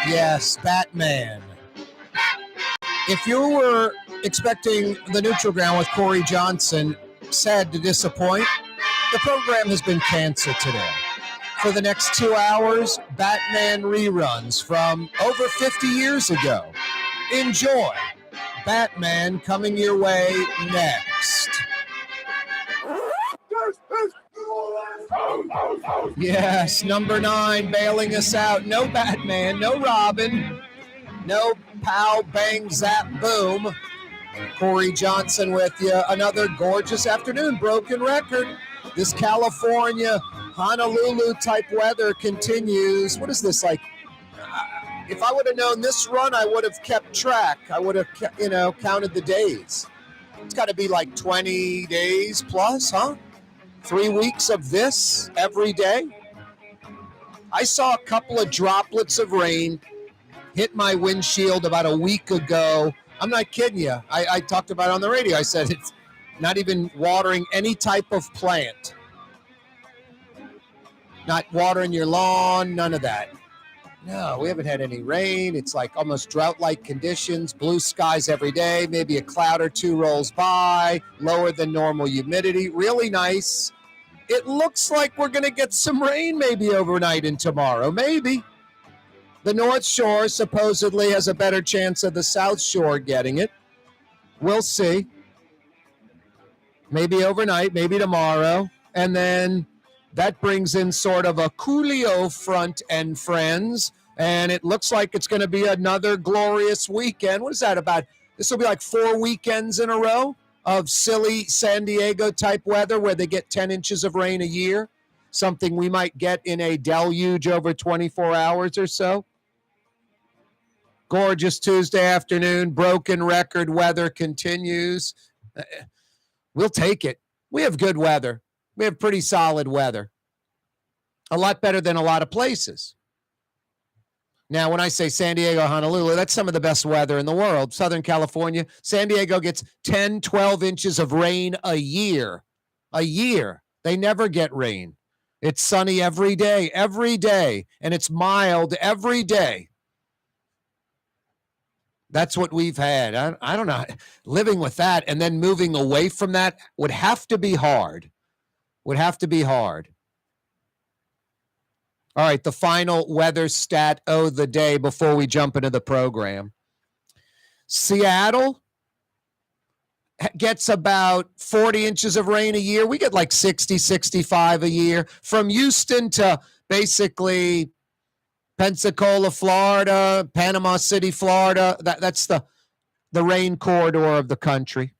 Yes, Batman. If you were expecting the Neutral Ground with Corey Johnson, sad to disappoint, the program has been canceled today. For the next 2 hours, Batman reruns from over 50 years ago. Enjoy. Batman coming your way next. Yes, number 9 bailing us out. No Batman, no Robin, no pow, bang, zap, boom. Corey Johnson with you. Another gorgeous afternoon. Broken record. This California, Honolulu type weather continues. What is this like? If I would have known this run, I would have kept track. I would have, counted the days. It's got to be like 20 days plus, huh? 3 weeks of this every day. I saw a couple of droplets of rain hit my windshield about a week ago. I'm not kidding you. I talked about it on the radio. I said it's not even watering any type of plant. Not watering your lawn, none of that. No, we haven't had any rain. It's like almost drought-like conditions, blue skies every day, maybe a cloud or two rolls by, lower than normal humidity, really nice. It looks like we're going to get some rain maybe overnight and tomorrow, maybe. The North Shore supposedly has a better chance of the South Shore getting it. We'll see. Maybe overnight, maybe tomorrow. And then that brings in sort of a Coolio front and friends. And it looks like it's going to be another glorious weekend. What is that about? This will be like 4 weekends in a row of silly San Diego type weather where they get 10 inches of rain a year. Something we might get in a deluge over 24 hours or so. Gorgeous Tuesday afternoon. Broken record weather continues. We'll take it. We have good weather. We have pretty solid weather. A lot better than a lot of places. Now, when I say San Diego, Honolulu, that's some of the best weather in the world. Southern California, San Diego gets 10, 12 inches of rain a year. A year. They never get rain. It's sunny every day, and it's mild every day. That's what we've had. I don't know. Living with that and then moving away from that would have to be hard. Would have to be hard. All right, the final weather stat of the day before we jump into the program. Seattle gets about 40 inches of rain a year. We get like 60, 65 a year. From Houston to basically Pensacola, Florida, Panama City, Florida. That's the rain corridor of the country.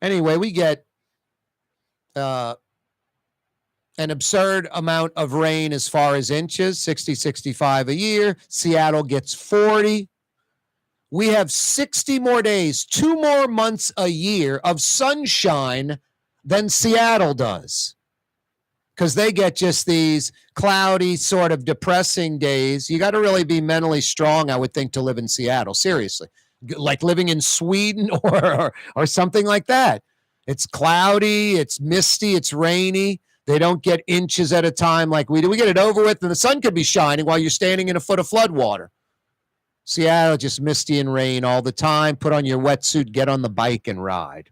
Anyway, we get an absurd amount of rain as far as inches, 60, 65 a year. Seattle gets 40. We have 60 more days, 2 more months a year of sunshine than Seattle does. Because they get just these cloudy, sort of depressing days. You got to really be mentally strong, I would think, to live in Seattle. Seriously. Like living in Sweden or something like that. It's cloudy, it's misty, it's rainy. They don't get inches at a time like we do. We get it over with, and the sun could be shining while you're standing in a foot of flood water. Seattle, just misty and rain all the time. Put on your wetsuit, get on the bike, and ride.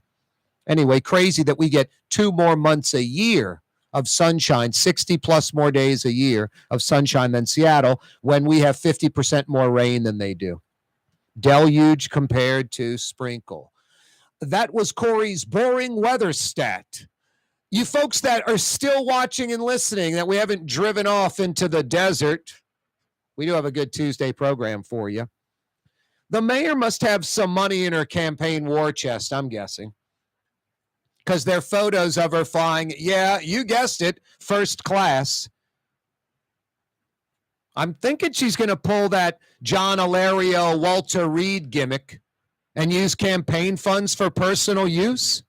Anyway, crazy that we get 2 more months a year of sunshine, 60-plus more days a year of sunshine than Seattle, when we have 50% more rain than they do. Deluge compared to sprinkle. That was Corey's boring weather stat. You folks that are still watching and listening, that we haven't driven off into the desert, we do have a good Tuesday program for you. The mayor must have some money in her campaign war chest, I'm guessing. Because there are photos of her flying, yeah, you guessed it, first class. I'm thinking she's going to pull that John Alario, Walter Reed gimmick and use campaign funds for personal use.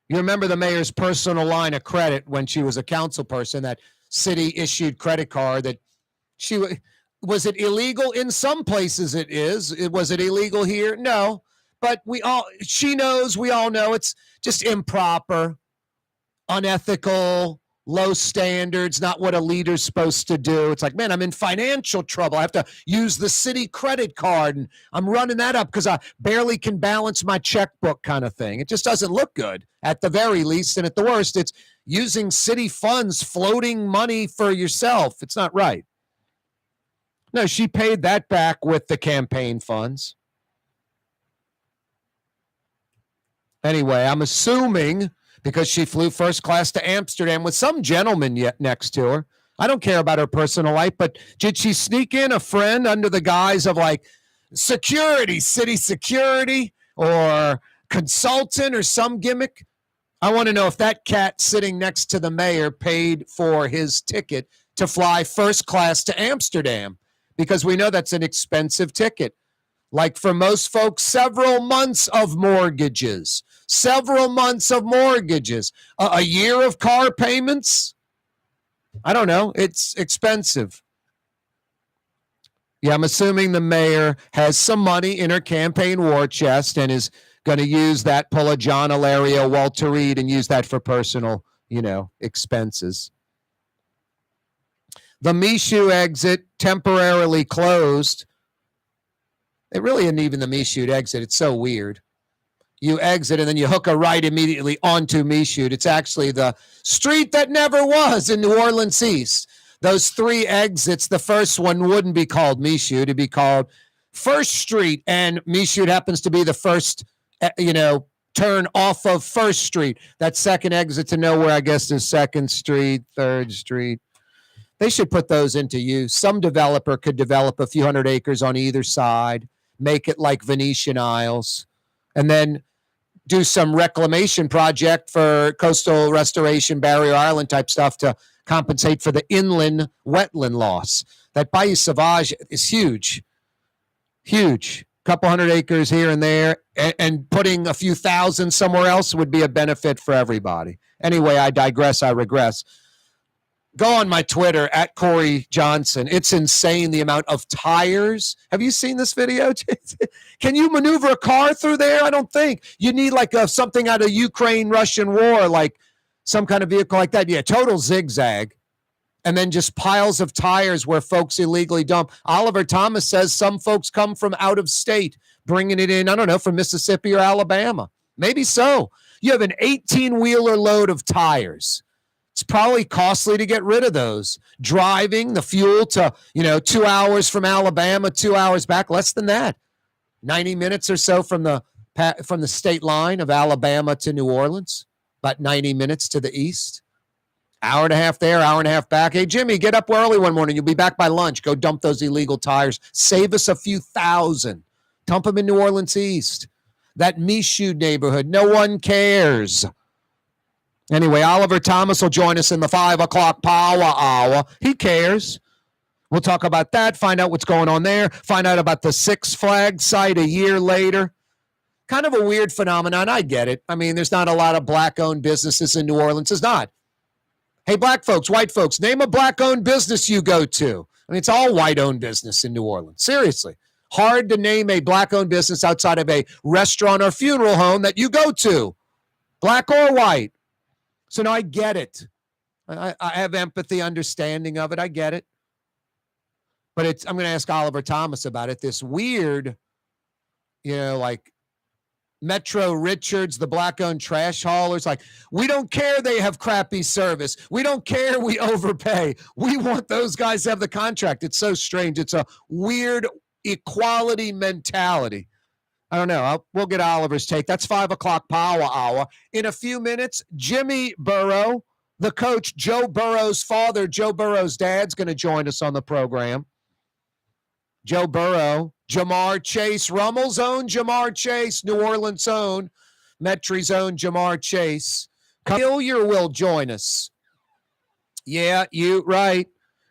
You remember the mayor's personal line of credit when she was a council person, that city-issued credit card that was it illegal? In some places it is. Was it illegal here? No. But she knows, we all know it's just improper, unethical, low standards, not what a leader's supposed to do. It's like, man, I'm in financial trouble. I have to use the city credit card, and I'm running that up because I barely can balance my checkbook kind of thing. It just doesn't look good at the very least. And at the worst, it's using city funds, floating money for yourself. It's not right. No, she paid that back with the campaign funds. Anyway, I'm assuming because she flew first class to Amsterdam with some gentleman yet next to her. I don't care about her personal life, but did she sneak in a friend under the guise of like security, city security, or consultant or some gimmick? I want to know if that cat sitting next to the mayor paid for his ticket to fly first class to Amsterdam, because we know that's an expensive ticket. Like for most folks, several months of mortgages, a year of car payments. I don't know. It's expensive. Yeah, I'm assuming the mayor has some money in her campaign war chest and is going to use that, pull a John Ilario, Walter Reed, and use that for personal, expenses. The Michoud exit temporarily closed. It really isn't even the Michoud exit. It's so weird. You exit and then you hook a right immediately onto Michoud. It's actually the street that never was in New Orleans East. Those three exits, the first one wouldn't be called Michoud. It'd be called First Street, and Michoud happens to be the first, turn off of First Street. That second exit to nowhere, I guess, is Second Street, Third Street. They should put those into use. Some developer could develop a few hundred acres on either side, make it like Venetian Isles, and then do some reclamation project for coastal restoration, barrier island type stuff to compensate for the inland wetland loss. That Bayou Sauvage is huge. Couple hundred acres here and there, and putting a few thousand somewhere else would be a benefit for everybody. Anyway, I digress. I regress. Go on my Twitter at Corey Johnson. It's insane the amount of tires. Have you seen this video? Can you maneuver a car through there? I don't think. You need like something out of Ukraine-Russian war, like some kind of vehicle like that. Yeah, total zigzag. And then just piles of tires where folks illegally dump. Oliver Thomas says some folks come from out of state, bringing it in, I don't know, from Mississippi or Alabama. Maybe so. You have an 18-wheeler load of tires. It's probably costly to get rid of those. Driving the fuel to, 2 hours from Alabama, 2 hours back, less than that. 90 minutes or so from the state line of Alabama to New Orleans. About 90 minutes to the east. Hour and a half there, hour and a half back. Hey, Jimmy, get up early one morning. You'll be back by lunch. Go dump those illegal tires. Save us a few thousand. Dump them in New Orleans East. That Michoud neighborhood. No one cares. Anyway, Oliver Thomas will join us in the 5 o'clock power hour. He cares. We'll talk about that, find out what's going on there, find out about the Six Flags site a year later. Kind of a weird phenomenon. I get it. I mean, there's not a lot of black-owned businesses in New Orleans. There's not. Hey, black folks, white folks, name a black-owned business you go to. I mean, it's all white-owned business in New Orleans. Seriously. Hard to name a black-owned business outside of a restaurant or funeral home that you go to, black or white. So, no, I get it. I have empathy, understanding of it. I get it. But I'm going to ask Oliver Thomas about it. This weird, like Metro Richards, the black-owned trash haulers, like, we don't care they have crappy service. We don't care we overpay. We want those guys to have the contract. It's so strange. It's a weird equality mentality. I don't know. We'll get Oliver's take. That's 5 o'clock power hour. In a few minutes, Jimmy Burrow, the coach, Joe Burrow's father, Joe Burrow's dad's going to join us on the program. Joe Burrow, Jamar Chase, Rummel's own Jamar Chase, New Orleans' own, Metri's own Jamar Chase. Hillyer will join us. Yeah, you right.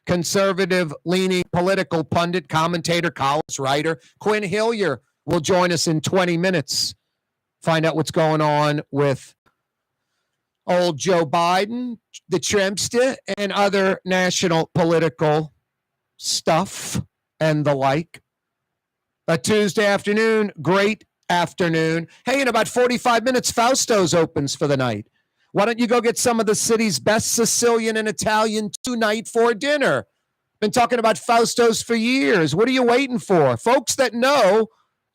Conservative-leaning political pundit, commentator, columnist, writer, Quin Hillyer will join us in 20 minutes. Find out what's going on with old Joe Biden, the Trumpster, and other national political stuff and the like. A Tuesday afternoon, great afternoon. Hey, in about 45 minutes, Fausto's opens for the night. Why don't you go get some of the city's best Sicilian and Italian tonight for dinner? Been talking about Fausto's for years. What are you waiting for? Folks that know,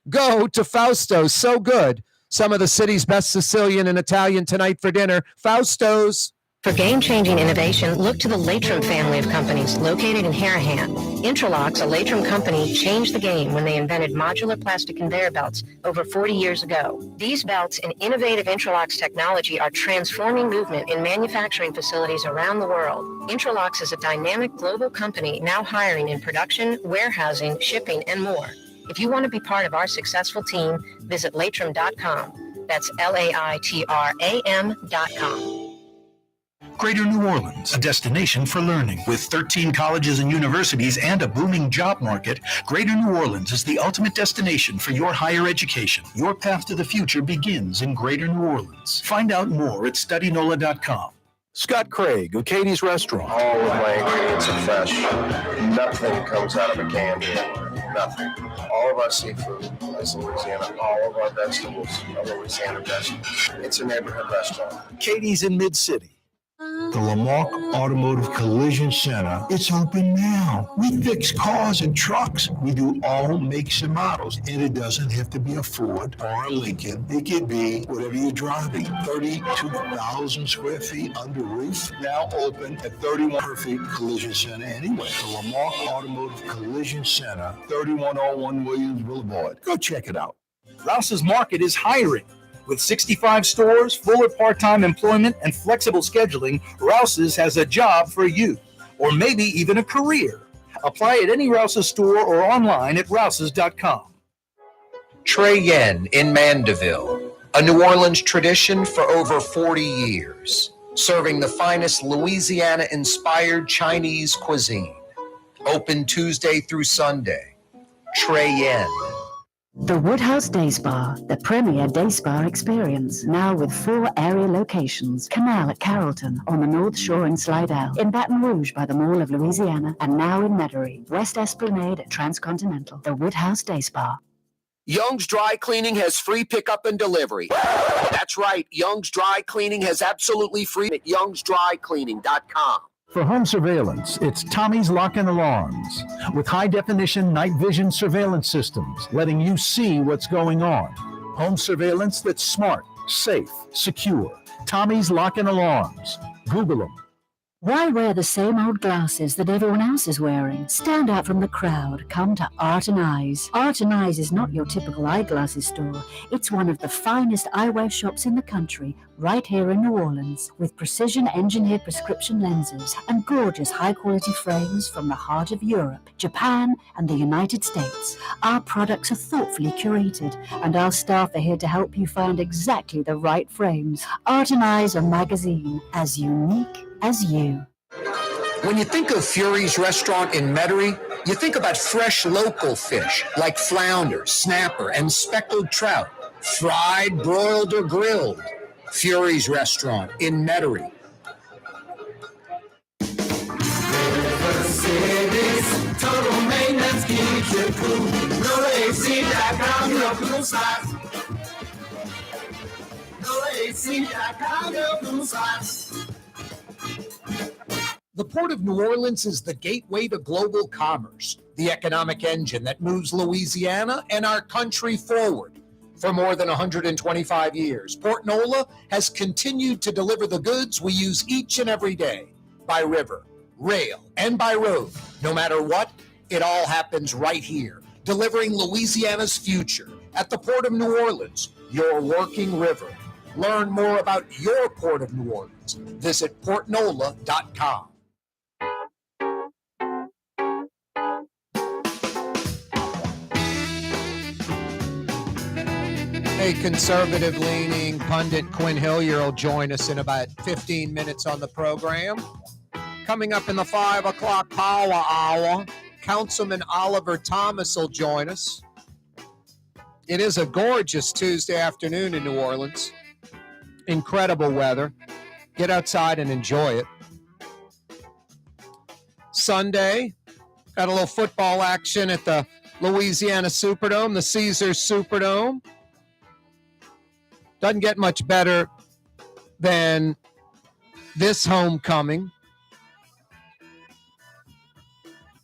go to Fausto's. So good. Some of the city's best Sicilian and Italian tonight for dinner. Fausto's. For game-changing innovation, look to the Latrim family of companies located in Harahan. Interlocks, a Latrim company, changed the game when they invented modular plastic conveyor belts over 40 years ago. These belts and innovative Interlocks technology are transforming movement in manufacturing facilities around the world. Interlocks is a dynamic global company now hiring in production, warehousing, shipping, and more. If you want to be part of our successful team, visit Latrim.com. That's LAITRAM.com. Greater New Orleans, a destination for learning. With 13 colleges and universities and a booming job market, Greater New Orleans is the ultimate destination for your higher education. Your path to the future begins in Greater New Orleans. Find out more at studynola.com. Scott Craig of Katie's Restaurant. All of my ingredients are fresh. Nothing comes out of a can here. Nothing. All of our seafood is Louisiana. All of our vegetables are Louisiana vegetables. It's a neighborhood restaurant. Katie's in Mid-City. The Lamarck Automotive Collision Center, it's open now. We fix cars and trucks. We do all makes and models. And it doesn't have to be a Ford or a Lincoln. It could be whatever you're driving. 32,000 square feet under roof. Now open at 31 Perfect Collision Center anyway. The Lamarck Automotive Collision Center, 3101 Williams Boulevard. Go check it out. Rouse's Market is hiring. With 65 stores, full or part-time employment, and flexible scheduling, Rouse's has a job for you, or maybe even a career. Apply at any Rouse's store or online at rouses.com. Trey Yen in Mandeville, a New Orleans tradition for over 40 years, serving the finest Louisiana-inspired Chinese cuisine. Open Tuesday through Sunday. Trey Yen. The Woodhouse Day Spa, the premier day spa experience, now with 4 area locations. Canal at Carrollton, on the North Shore in Slidell, in Baton Rouge by the Mall of Louisiana, and now in Metairie, West Esplanade at Transcontinental. The Woodhouse Day Spa. Young's Dry Cleaning has free pickup and delivery. That's right. Young's Dry Cleaning has absolutely free at youngsdrycleaning.com. For home surveillance, it's Tommy's Lock and Alarms, with high-definition night vision surveillance systems, letting you see what's going on. Home surveillance that's smart, safe, secure. Tommy's Lock and Alarms. Google them. Why wear the same old glasses that everyone else is wearing? Stand out from the crowd. Come to Art and Eyes. Art and Eyes is not your typical eyeglasses store. It's one of the finest eyewear shops in the country, right here in New Orleans, with precision-engineered prescription lenses and gorgeous high-quality frames from the heart of Europe, Japan, and the United States. Our products are thoughtfully curated, and our staff are here to help you find exactly the right frames. Art and Eyes, a magazine as unique as you. When you think of Fury's Restaurant in Metairie, you think about fresh local fish like flounder, snapper, and speckled trout, fried, broiled, or grilled. Fury's Restaurant in Metairie. Total maintenance keeps you cool. NolaAC.com, your cool spots. NolaAC.com, your cool spots. The Port of New Orleans is the gateway to global commerce, the economic engine that moves Louisiana and our country forward. For more than 125 years, Port Nola has continued to deliver the goods we use each and every day, by river, rail, and by road. No matter what, it all happens right here, delivering Louisiana's future at the Port of New Orleans, your working river. Learn more about your Port of New Orleans. Visit portnola.com. A conservative-leaning Pundit Quin Hillyer will join us in about 15 minutes on the program. Coming up in the 5 o'clock power hour, Councilman Oliver Thomas will join us. It is a gorgeous Tuesday afternoon in New Orleans. Incredible weather. Get outside and enjoy it. Sunday, got a little football action at the Louisiana Superdome, the Caesars Superdome. Doesn't get much better than this homecoming.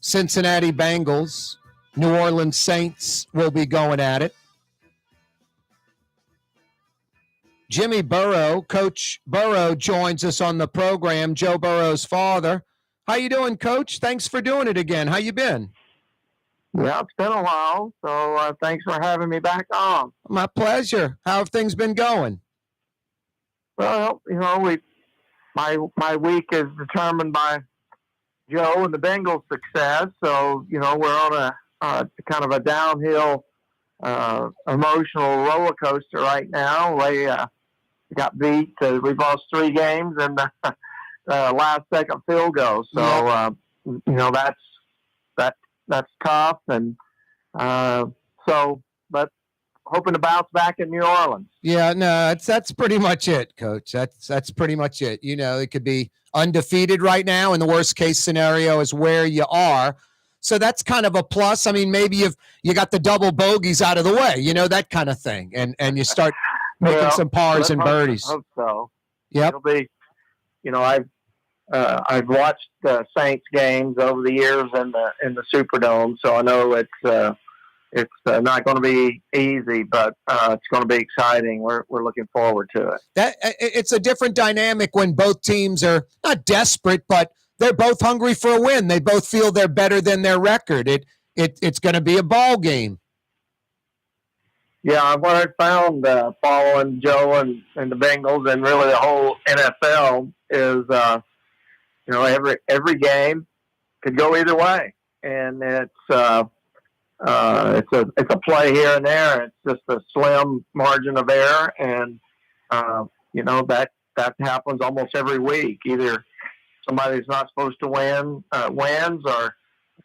Cincinnati Bengals, New Orleans Saints will be going at it. Jimmy Burrow, Coach Burrow, joins us on the program, Joe Burrow's father. How you doing, Coach? Thanks for doing it again. How you been? Yeah, it's been a while, so thanks for having me back on. My pleasure. How have things been going? Well, my week is determined by Joe and the Bengals' success. So, we're on a kind of a downhill emotional roller coaster right now. We got beat. We've lost 3 games and last second field goal. So, that's tough. And but hoping to bounce back in New Orleans. Yeah, no, that's pretty much it, Coach. That's pretty much it. It could be undefeated right now, and the worst case scenario is where you are. So that's kind of a plus. I mean, maybe you got the double bogeys out of the way, that kind of thing, and you start making some pars and birdies. I hope so. Yep. It'll be, I've watched Saints games over the years in the Superdome, so I know it's not going to be easy, but it's going to be exciting. We're looking forward to it. It's a different dynamic when both teams are not desperate, but they're both hungry for a win. They both feel they're better than their record. It's going to be a ball game. Yeah, what I found following Joe and the Bengals and really the whole NFL is, every game could go either way, and it's a play here and there. It's just a slim margin of error, and that happens almost every week. Either somebody who's not supposed to win wins, or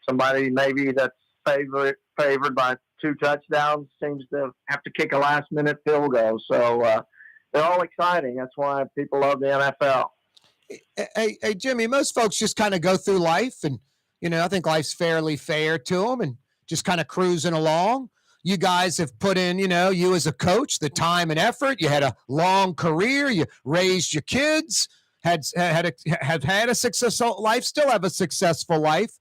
somebody maybe that's favored by 2 touchdowns seems to have to kick a last-minute field goal. So they're all exciting. That's why people love the NFL. Hey, Jimmy, most folks just kind of go through life, and I think life's fairly fair to them, and just kind of cruising along. You guys have put in, you as a coach, the time and effort. You had a long career. You raised your kids, have had a successful life, still have a successful life.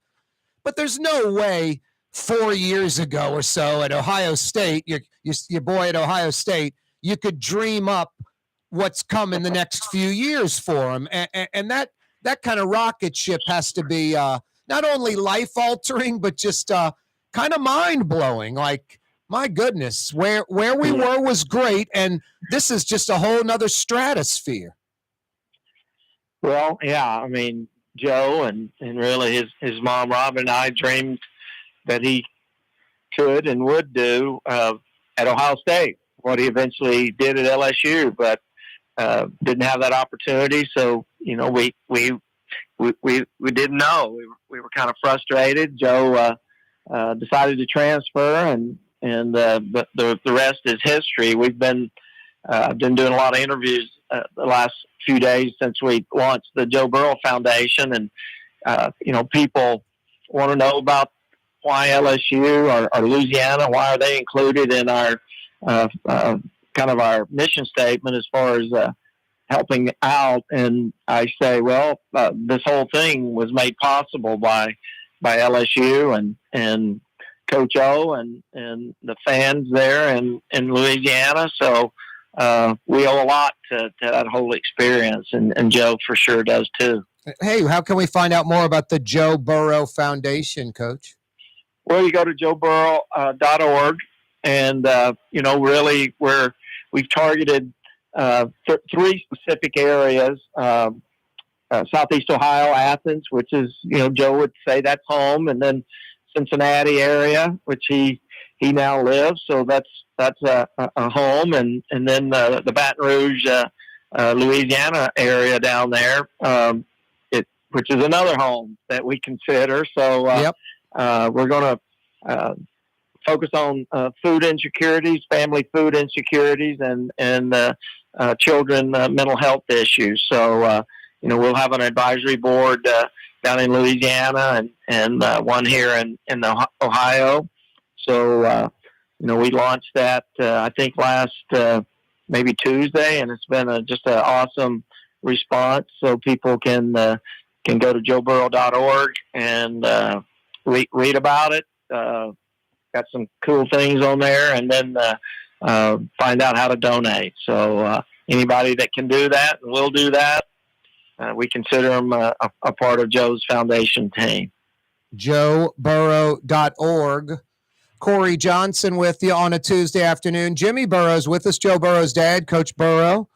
But there's no way 4 years ago or so at Ohio State, your boy at Ohio State, you could dream up what's come in the next few years for him. And that kind of rocket ship has to be not only life-altering, but just kind of mind-blowing. Like, my goodness, where we were was great, and this is just a whole nother stratosphere. Well, yeah, I mean, Joe and really his mom, Robin, and I dreamed that he could and would do at Ohio State, what he eventually did at LSU, but didn't have that opportunity. So, we didn't know. We were kind of frustrated. Joe decided to transfer, and the rest is history. We've been doing a lot of interviews the last few days since we launched the Joe Burrow Foundation, and people want to know about why LSU or Louisiana, why are they included in our kind of our mission statement as far as helping out. And I say, well, this whole thing was made possible by LSU and Coach O and the fans there in Louisiana. So we owe a lot to that whole experience, and Joe for sure does too. Hey, how can we find out more about the Joe Burrow Foundation, Coach? Well, you go to joeburrow.org, and really we've targeted 3 specific areas: Southeast Ohio, Athens, which is Joe would say that's home, and then Cincinnati area, which he now lives, so that's a home, and then the Baton Rouge, Louisiana area down there, which is another home that we consider. So we're going to focus on food insecurities, family food insecurities, and children mental health issues. So, we'll have an advisory board down in Louisiana and one here in Ohio. So, we launched that, I think, last maybe Tuesday, and it's been just an awesome response. So people can go to joeburrow.org and read about it. Got some cool things on there, and then find out how to donate. So anybody that can do that and will do that, we consider them a part of Joe's foundation team. joeburrow.org. Corey Johnson with you on a Tuesday afternoon. Jimmy Burrow's with us, Joe Burrow's dad, Coach Burrow.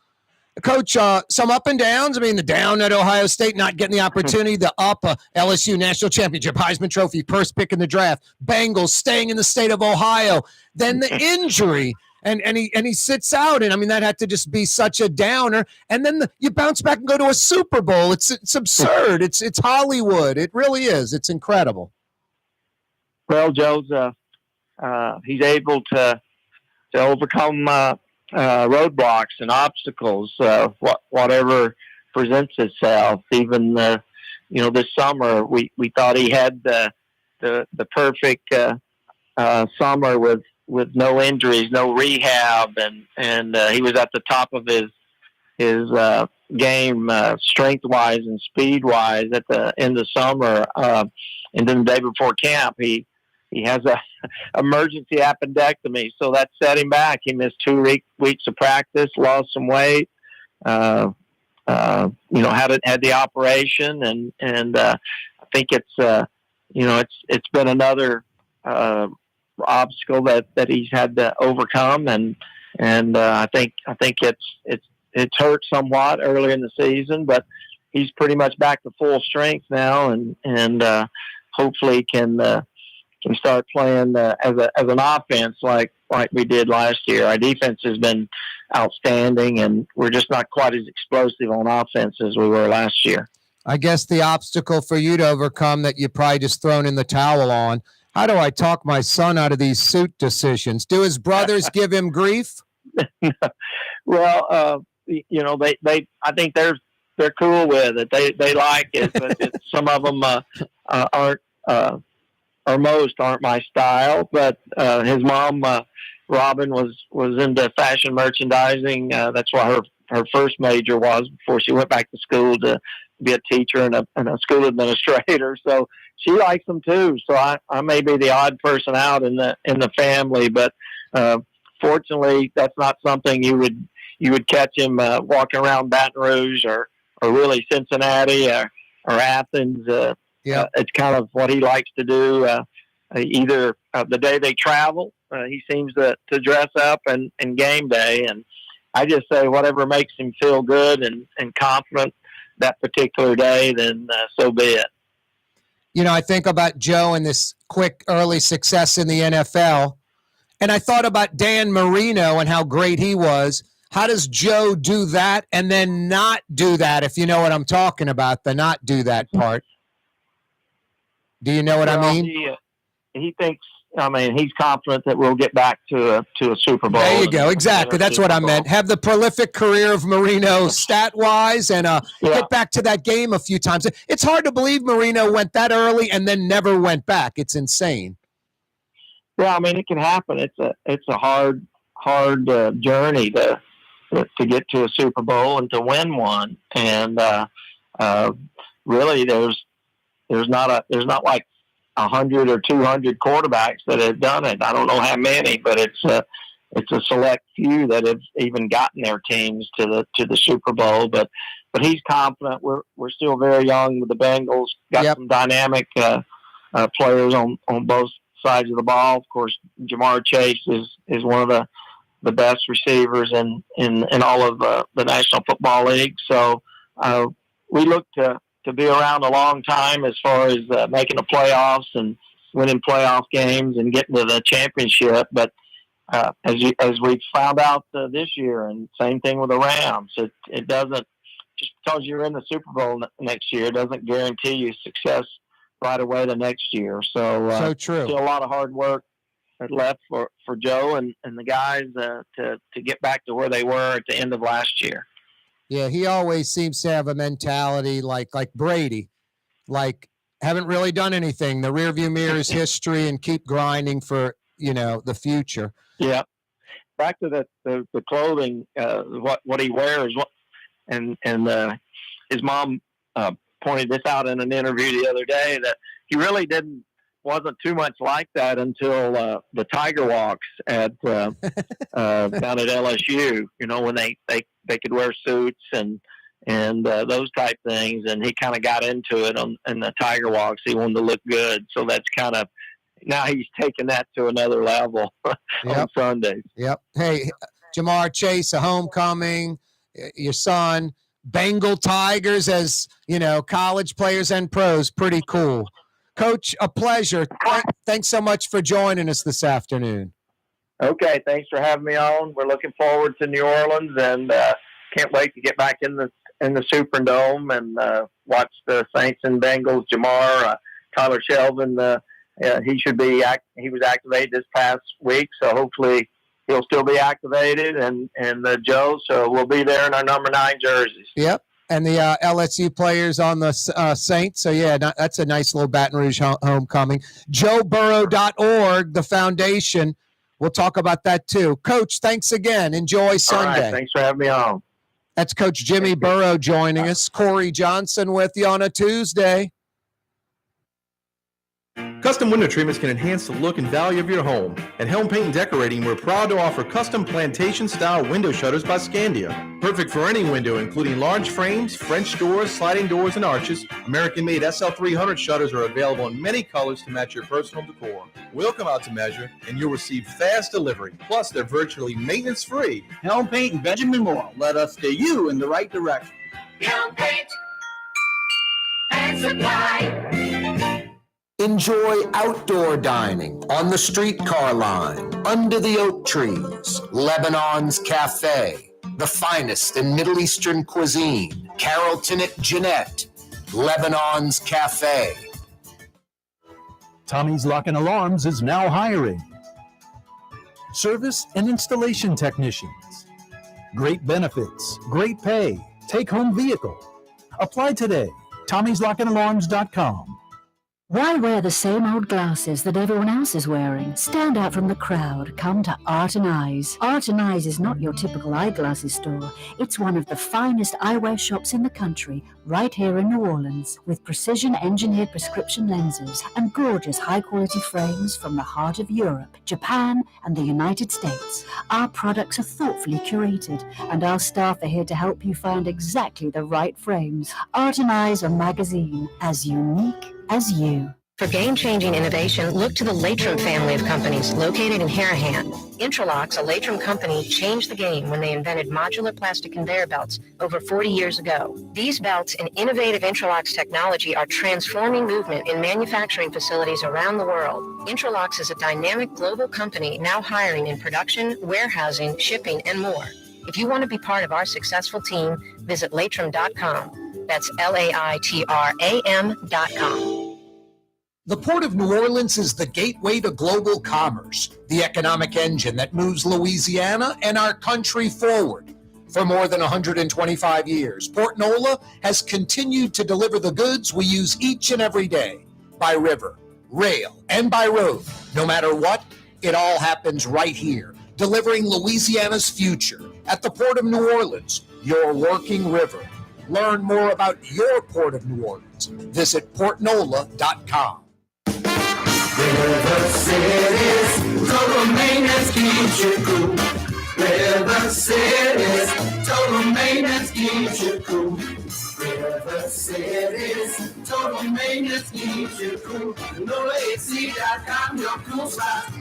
Coach, some up and downs. I mean, the down at Ohio State, not getting the opportunity. The up, LSU National Championship, Heisman Trophy, first pick in the draft. Bengals staying in the state of Ohio. Then the injury, and he sits out. And, I mean, that had to just be such a downer. And then you bounce back and go to a Super Bowl. It's absurd. It's Hollywood. It really is. It's incredible. Well, Joe's he's able to overcome roadblocks and obstacles, whatever presents itself. Even this summer, we thought he had the perfect summer with no injuries, no rehab, and he was at the top of his game, strength wise and speed wise at the end of summer. And then the day before camp, he has a emergency appendectomy, so that set him back. He missed 2 weeks of practice, lost some weight, had the operation, and I think it's been another obstacle that he's had to overcome, and I think it's hurt somewhat earlier in the season, but he's pretty much back to full strength now, and hopefully can start playing as an offense like we did last year. Our defense has been outstanding, and we're just not quite as explosive on offense as we were last year. I guess the obstacle for you to overcome that you probably just thrown in the towel on, how do I talk my son out of these suit decisions? Do his brothers give him grief? Well, I think they're cool with it. They like it, but some of them aren't. Or most aren't my style, but his mom, Robin, was into fashion merchandising. That's what her first major was before she went back to school to be a teacher and a school administrator. So she likes them too. So I may be the odd person out in the family, but fortunately, that's not something you would catch him walking around Baton Rouge or really Cincinnati or Athens. It's kind of what he likes to do. Either the day they travel, he seems to dress up, and game day. And I just say whatever makes him feel good and confident that particular day, then so be it. I think about Joe and this quick early success in the NFL, and I thought about Dan Marino and how great he was. How does Joe do that and then not do that, if you know what I'm talking about, the not do that part? Do you know what I mean? He thinks, he's confident that we'll get back to a Super Bowl. There you go. Exactly. That's what I meant. Have the prolific career of Marino stat-wise and get back to that game a few times. It's hard to believe Marino went that early and then never went back. It's insane. Yeah, it can happen. It's a hard journey to get to a Super Bowl and to win one. And really, there's not like 100 or 200 quarterbacks that have done it. I don't know how many, but it's a select few that have even gotten their teams to the Super Bowl. But he's confident. We're still very young with the Bengals. Got some dynamic players on both sides of the ball. Of course, Jamar Chase is one of the best receivers in all of the National Football League. So we look to be around a long time as far as making the playoffs and winning playoff games and getting to the championship. But as we found out this year, and same thing with the Rams, it doesn't, just because you're in the Super Bowl next year, doesn't guarantee you success right away the next year. So true. Still a lot of hard work left for Joe and the guys to get back to where they were at the end of last year. Yeah, he always seems to have a mentality like Brady, like haven't really done anything. The rearview mirror is history, and keep grinding for the future. Yeah. Back to the clothing, what he wears, and his mom pointed this out in an interview the other day, that he really wasn't too much like that until the Tiger Walks at down at LSU. When they could wear suits and those type things, and he kind of got into it in the Tiger Walks. He wanted to look good, so that's kind of now he's taking that to another level on Sundays. Yep. Hey, Jamar Chase, a homecoming, your son, Bengal Tigers as college players and pros, pretty cool. Coach, a pleasure. Thanks so much for joining us this afternoon. Okay, thanks for having me on. We're looking forward to New Orleans, and can't wait to get back in the Superdome and watch the Saints and Bengals. Jamar, Tyler Shelvin, he was activated this past week, so hopefully he'll still be activated, and Joe, so we'll be there in our number 9 jerseys. Yep. And the LSU players on the Saints. So, yeah, that's a nice little Baton Rouge homecoming. JoeBurrow.org, the foundation. We'll talk about that, too. Coach, thanks again. Enjoy Sunday. All right, thanks for having me on. That's Coach Jimmy Burrow joining us. Corey Johnson with you on a Tuesday. Custom window treatments can enhance the look and value of your home. At Helm Paint and Decorating, we're proud to offer custom plantation-style window shutters by Scandia. Perfect for any window, including large frames, French doors, sliding doors, and arches. American-made SL300 shutters are available in many colors to match your personal decor. We'll come out to measure, and you'll receive fast delivery. Plus, they're virtually maintenance-free. Helm Paint and Benjamin Moore. Let us steer you in the right direction. Helm Paint and Supply. Enjoy outdoor dining on the streetcar line, under the oak trees, Lebanon's Cafe, the finest in Middle Eastern cuisine, Carrollton at Jeanette, Lebanon's Cafe. Tommy's Lock and Alarms is now hiring service and installation technicians. Great benefits, great pay, take-home vehicle. Apply today. Tommy'sLockandAlarms.com. Why wear the same old glasses that everyone else is wearing? Stand out from the crowd. Come to Art and Eyes. Art and Eyes is not your typical eyeglasses store. It's one of the finest eyewear shops in the country, right here in New Orleans, with precision-engineered prescription lenses and gorgeous high-quality frames from the heart of Europe, Japan, and the United States. Our products are thoughtfully curated, and our staff are here to help you find exactly the right frames. Art and Eyes, a magazine as unique as you. For game-changing innovation, look to the Latrim family of companies located in Harahan. Intralox, a Latrim company, changed the game when they invented modular plastic conveyor belts over 40 years ago. These belts and innovative Intralox technology are transforming movement in manufacturing facilities around the world. Intralox is a dynamic global company now hiring in production, warehousing, shipping, and more. If you want to be part of our successful team, visit Latrim.com. That's LAITRAM.com. The Port of New Orleans is the gateway to global commerce, the economic engine that moves Louisiana and our country forward. For more than 125 years, Port Nola has continued to deliver the goods we use each and every day, by river, rail, and by road. No matter what, it all happens right here, delivering Louisiana's future at the Port of New Orleans, your working river. Learn more about your Port of New Orleans. Visit portnola.com. River Cities, total maintenance keeps you cool. River Cities, total maintenance keeps you cool. River Cities, total maintenance keeps you cool. NolaAC.com, your cool spot.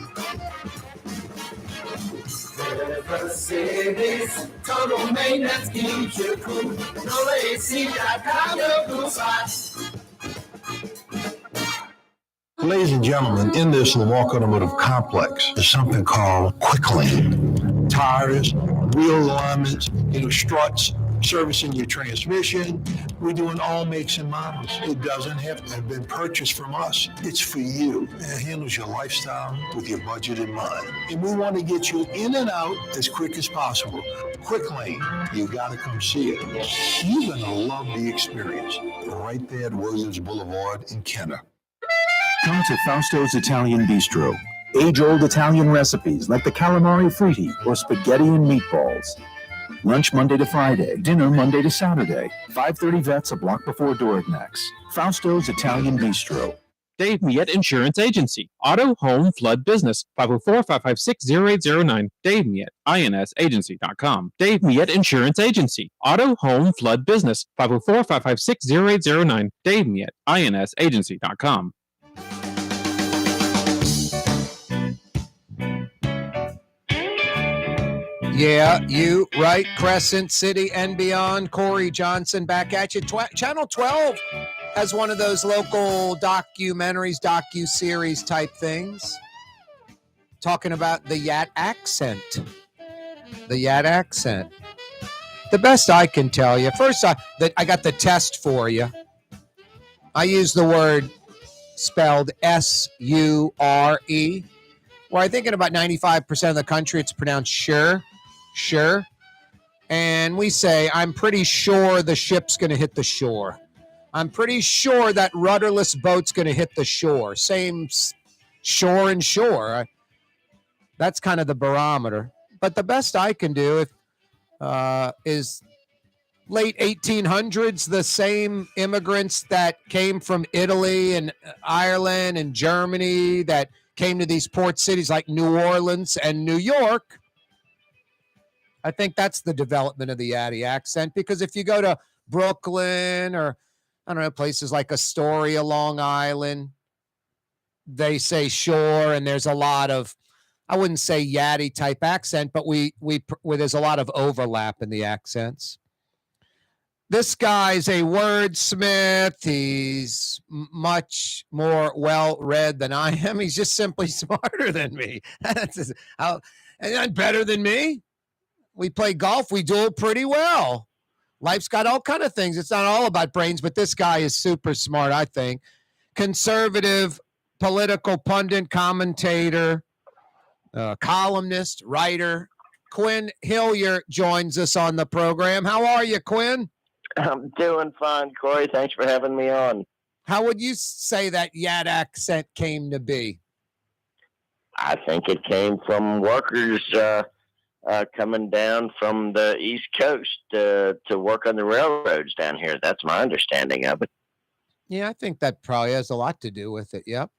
River Cities, total maintenance keeps you cool. NolaAC.com, your cool spot. Ladies and gentlemen, in this Lamar Automotive Complex is something called Quick Lane. Tires, wheel alignments, struts, servicing your transmission. We're doing all makes and models. It doesn't have to have been purchased from us. It's for you. It handles your lifestyle with your budget in mind. And we want to get you in and out as quick as possible. Quick Lane, you got to come see it. You're going to love the experience. Right there at Williams Boulevard in Kenner. Come to Fausto's Italian Bistro. Age-old Italian recipes like the calamari fritti or spaghetti and meatballs. Lunch Monday to Friday, dinner Monday to Saturday. 530 Vets, a block before Dorignax. Fausto's Italian Bistro. Dave Miette Insurance Agency. Auto, home, flood, business. 504-556-0809. Dave Miette, insagency.com. Dave Miette Insurance Agency. Auto, home, flood, business. 504-556-0809. Dave Miette, insagency.com. Yeah, you right. Crescent City and beyond. Corey Johnson back at you. Channel 12 has one of those local documentaries, docu-series type things. Talking about the Yat accent. The Yat accent. The best I can tell you. First, I got the test for you. I use the word spelled S-U-R-E. Where I think in about 95% of the country it's pronounced sure. And we say, I'm pretty sure the ship's going to hit the shore. I'm pretty sure that rudderless boat's going to hit the shore. Same shore and shore. That's kind of the barometer. But the best I can do is late 1800s, the same immigrants that came from Italy and Ireland and Germany that came to these port cities like New Orleans and New York. I think that's the development of the Yatty accent, because if you go to Brooklyn or, I don't know, places like Astoria, Long Island, they say shore, and there's a lot of, I wouldn't say Yatty type accent, but there's a lot of overlap in the accents. This guy's a wordsmith. He's much more well-read than I am. He's just simply smarter than me. And better than me. We play golf. We duel pretty well. Life's got all kind of things. It's not all about brains, but this guy is super smart, I think. Conservative, political pundit, commentator, columnist, writer. Quin Hillyer joins us on the program. How are you, Quin? I'm doing fine, Corey. Thanks for having me on. How would you say that Yat accent came to be? I think it came from workers coming down from the East Coast to work on the railroads down here. That's my understanding of it. Yeah, I think that probably has a lot to do with it. Yep.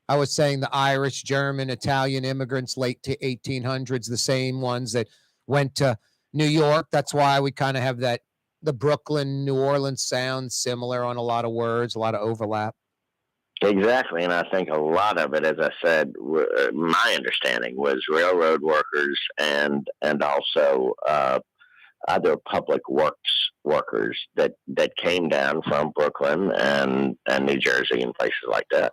I was saying the Irish, German, Italian immigrants late to 1800s, the same ones that went to New York. That's why we kind of have that, the Brooklyn, New Orleans sound similar on a lot of words, a lot of overlap. Exactly, and I think a lot of it, as I said, my understanding was railroad workers and also other public works workers that came down from Brooklyn and New Jersey and places like that.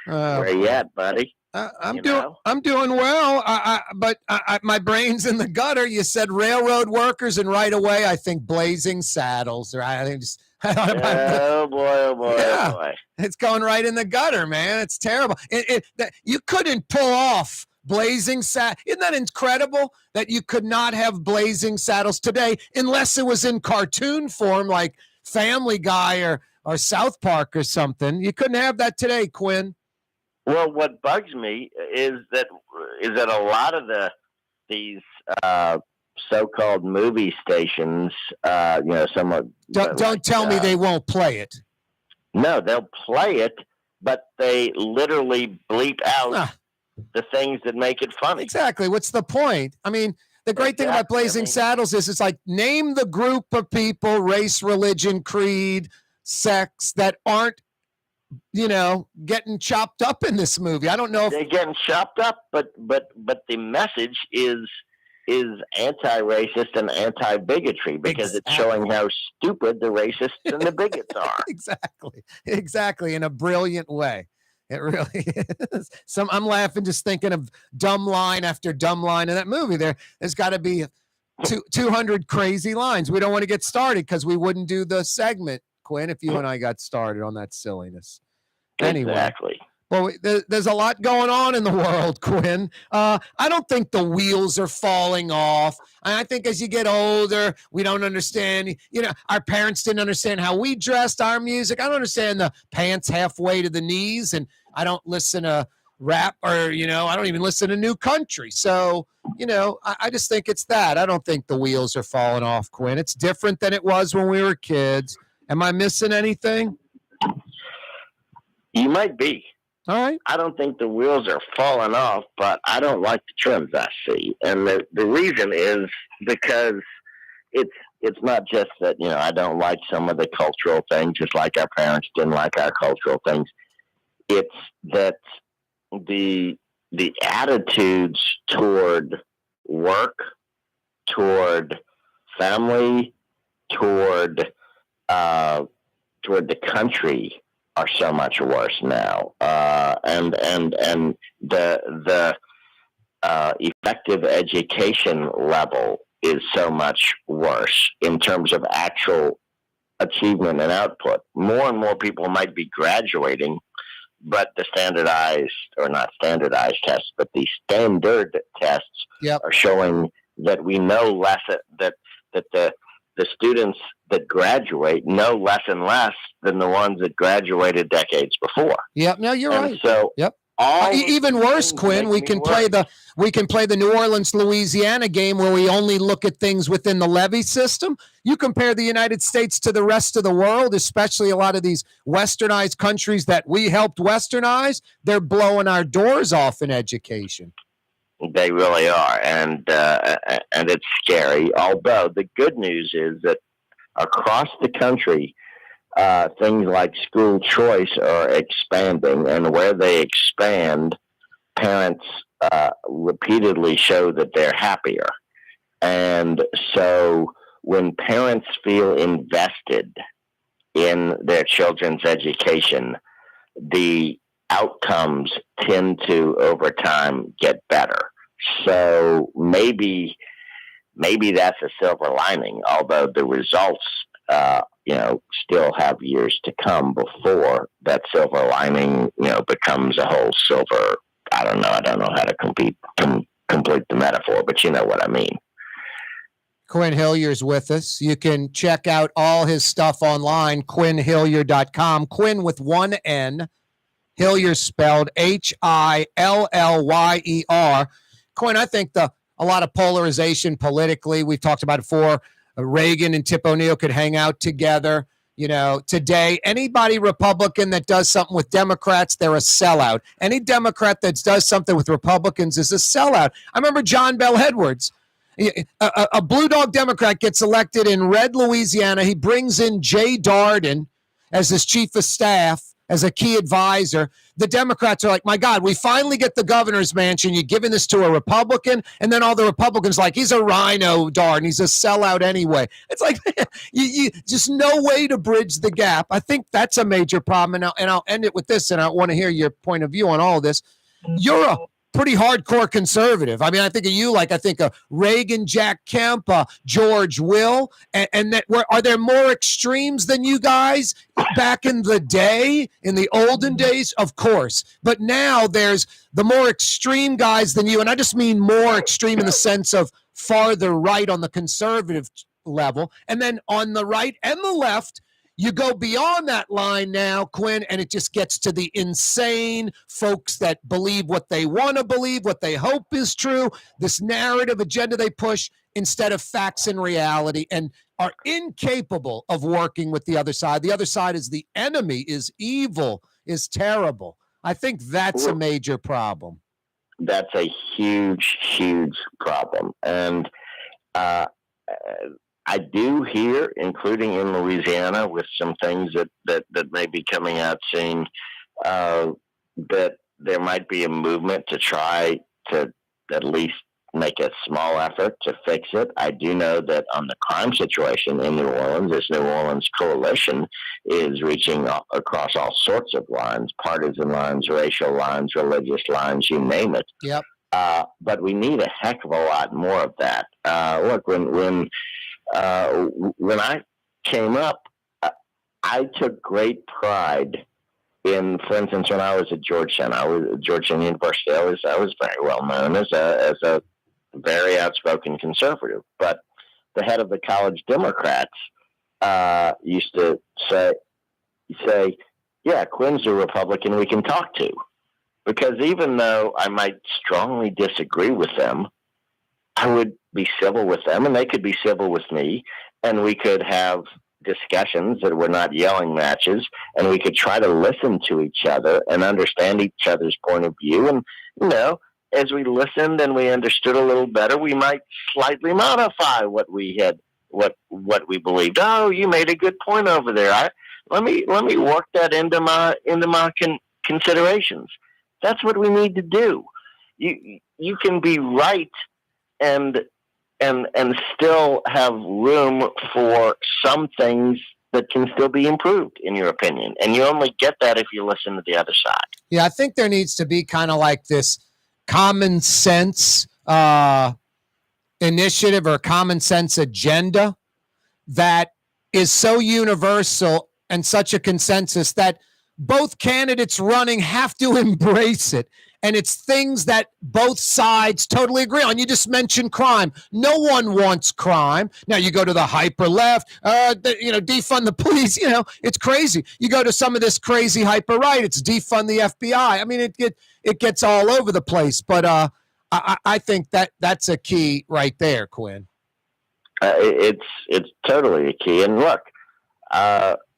Where you at, buddy? I'm doing well. But my brain's in the gutter. You said railroad workers, and right away I think Blazing Saddles. Right? I think just. Oh boy! Yeah. Oh boy! It's going right in the gutter, man. It's terrible. You couldn't pull off Blazing Saddles. Isn't that incredible that you could not have Blazing Saddles today unless it was in cartoon form, like Family Guy or South Park or something? You couldn't have that today, Quin. Well, what bugs me is that a lot of these so-called movie stations, somewhat. Don't tell me they won't play it. No, they'll play it, but they literally bleep out the things that make it funny. Exactly. What's the point? I mean, the great thing about Blazing Saddles is it's like, name the group of people, race, religion, creed, sex, that aren't, getting chopped up in this movie. I don't know if they're getting chopped up, but the message is anti-racist and anti-bigotry because it's showing how stupid the racists and the bigots are. Exactly, in a brilliant way. It really is. I'm laughing just thinking of dumb line after dumb line in that movie. There's got to be 200 crazy lines. We don't want to get started because we wouldn't do the segment, Quinn, if you and I got started on that silliness. Anyway. Exactly. Well, there's a lot going on in the world, Quinn. I don't think the wheels are falling off. I think as you get older, we don't understand. Our parents didn't understand how we dressed, our music. I don't understand the pants halfway to the knees, and I don't listen to rap or, I don't even listen to new country. So, I just think it's that. I don't think the wheels are falling off, Quinn. It's different than it was when we were kids. Am I missing anything? You might be. All right. I don't think the wheels are falling off, but I don't like the trends I see. And the reason is because it's not just that, I don't like some of the cultural things, just like our parents didn't like our cultural things. It's that the attitudes toward work, toward family, toward the country are so much worse now, and the effective education level is so much worse in terms of actual achievement and output. More and more people might be graduating, but the the standard tests are showing that we know less, that the students that graduate know less and less than the ones that graduated decades before. Yep. No, you're right. So even worse, Quinn, we can play the New Orleans, Louisiana game where we only look at things within the levee system. You compare the United States to the rest of the world, especially a lot of these westernized countries that we helped westernize, they're blowing our doors off in education. They really are, and it's scary. Although the good news is that across the country, things like school choice are expanding, and where they expand, parents repeatedly show that they're happier. And so when parents feel invested in their children's education, the outcomes tend to, over time, get better. So maybe that's a silver lining, although the results, still have years to come before that silver lining, becomes a whole silver. I don't know how to complete the metaphor, but you know what I mean. Quin Hillyer's with us. You can check out all his stuff online, quinhillyer.com. Quin with one N. Hillyer spelled Hillyer. Quinn, I think a lot of polarization politically, we've talked about it before, Reagan and Tip O'Neill could hang out together. Today, anybody Republican that does something with Democrats, they're a sellout. Any Democrat that does something with Republicans is a sellout. I remember John Bell Edwards. A Blue Dog Democrat gets elected in red Louisiana. He brings in Jay Darden as his chief of staff, as a key advisor. The Democrats are like, my God, we finally get the governor's mansion. You're giving this to a Republican. And then all the Republicans like, he's a rhino, Darden. He's a sellout anyway. It's like, you just no way to bridge the gap. I think that's a major problem. And I'll end it with this, and I want to hear your point of view on all of this. You're a pretty hardcore conservative. I mean, I think of you, I think of Reagan, Jack Kemp, George Will, and that are there more extremes than you guys back in the day, in the olden days? Of course. But now there's the more extreme guys than you. And I just mean more extreme in the sense of farther right on the conservative level. And then on the right and the left, you go beyond that line now, Quinn, and it just gets to the insane folks that believe what they want to believe, what they hope is true, this narrative agenda they push instead of facts and reality, and are incapable of working with the other side. The other side is the enemy, is evil, is terrible. I think that's a major problem. That's a huge, huge problem. And I do hear, including in Louisiana, with some things that may be coming out soon, that there might be a movement to try to at least make a small effort to fix it. I do know that on the crime situation in New Orleans, this New Orleans coalition is reaching across all sorts of lines, partisan lines, racial lines, religious lines, you name it. Yep. But we need a heck of a lot more of that. Look, when I came up, I took great pride in, for instance, when I was at Georgetown, Georgetown University. I was very well known as a very outspoken conservative. But the head of the college Democrats used to say, "Yeah, Quin's a Republican we can talk to," because even though I might strongly disagree with them, I would be civil with them, and they could be civil with me, and we could have discussions that were not yelling matches, and we could try to listen to each other and understand each other's point of view. And, as we listened and we understood a little better, we might slightly modify what we we believed. Oh, you made a good point over there. Let me work that into my considerations. That's what we need to do. You can be right and still have room for some things that can still be improved, in your opinion. And you only get that if you listen to the other side. Yeah, I think there needs to be kind of like this common sense initiative or common sense agenda that is so universal and such a consensus that both candidates running have to embrace it. And it's things that both sides totally agree on. You just mentioned crime. No one wants crime. Now you go to the hyper left, defund the police. It's crazy. You go to some of this crazy hyper right. It's defund the FBI. I mean, it gets all over the place. But I think that's a key right there, Quin. It's totally a key. And look,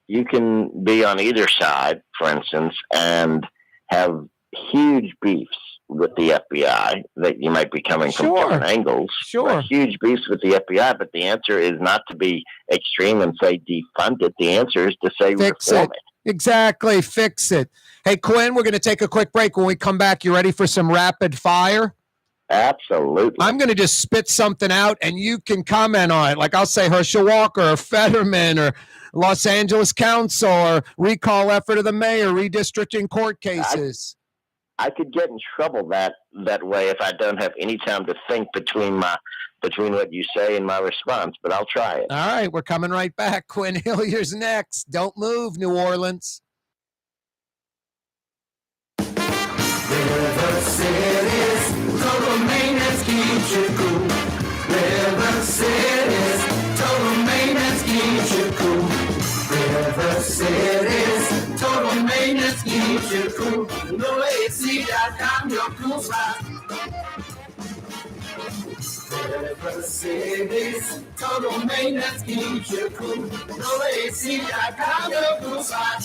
you can be on either side, for instance, and have huge beefs with the FBI that you might be coming from different angles. Sure. Huge beefs with the FBI, but the answer is not to be extreme and say defund it. The answer is to say fix reform it. Exactly. Fix it. Hey, Quin, we're going to take a quick break. When we come back, you ready for some rapid fire? Absolutely. I'm going to just spit something out and you can comment on it. Like I'll say Herschel Walker or Fetterman or Los Angeles Council or recall effort of the mayor, redistricting court cases. I could get in trouble that way if I don't have any time to think between what you say and my response, but I'll try it. All right, we're coming right back. Quin Hillyer's next. Don't move, New Orleans. River City's total maintenance keeps you cool. River City's total maintenance keeps you cool. River City's total maintenance keeps you cool. NoAC.com, your cool spot. River City's total maintenance keeps you cool. NoAC.com, your cool spot.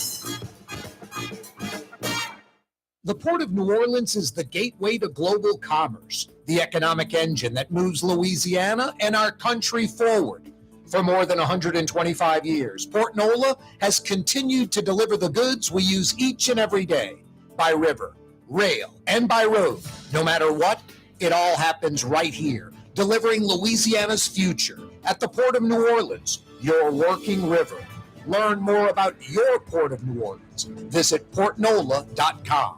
The Port of New Orleans is the gateway to global commerce, the economic engine that moves Louisiana and our country forward. For more than 125 years, Port Nola has continued to deliver the goods we use each and every day, by river, rail, and by road. No matter what, it all happens right here, delivering Louisiana's future at the Port of New Orleans, your working river. Learn more about your Port of New Orleans. Visit portnola.com.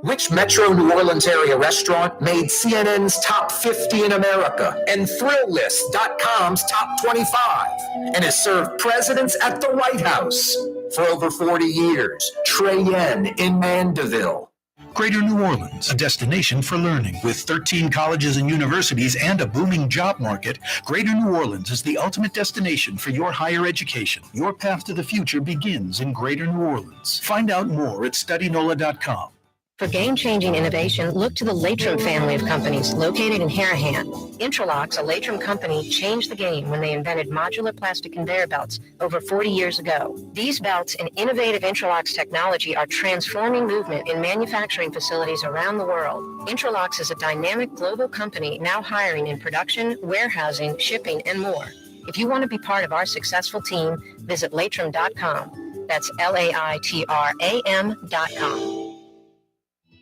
Which Metro New Orleans area restaurant made CNN's top 50 in America and ThrillList.com's top 25 and has served presidents at the White House for over 40 years? Trey Yen in Mandeville. Greater New Orleans, a destination for learning. With 13 colleges and universities and a booming job market, Greater New Orleans is the ultimate destination for your higher education. Your path to the future begins in Greater New Orleans. Find out more at studynola.com. For game-changing innovation, look to the Latrim family of companies located in Harahan. Intralox, a Latrim company, changed the game when they invented modular plastic conveyor belts over 40 years ago. These belts and innovative Intralox technology are transforming movement in manufacturing facilities around the world. Intralox is a dynamic global company now hiring in production, warehousing, shipping, and more. If you want to be part of our successful team, visit Latrim.com. That's LAITRAM.com.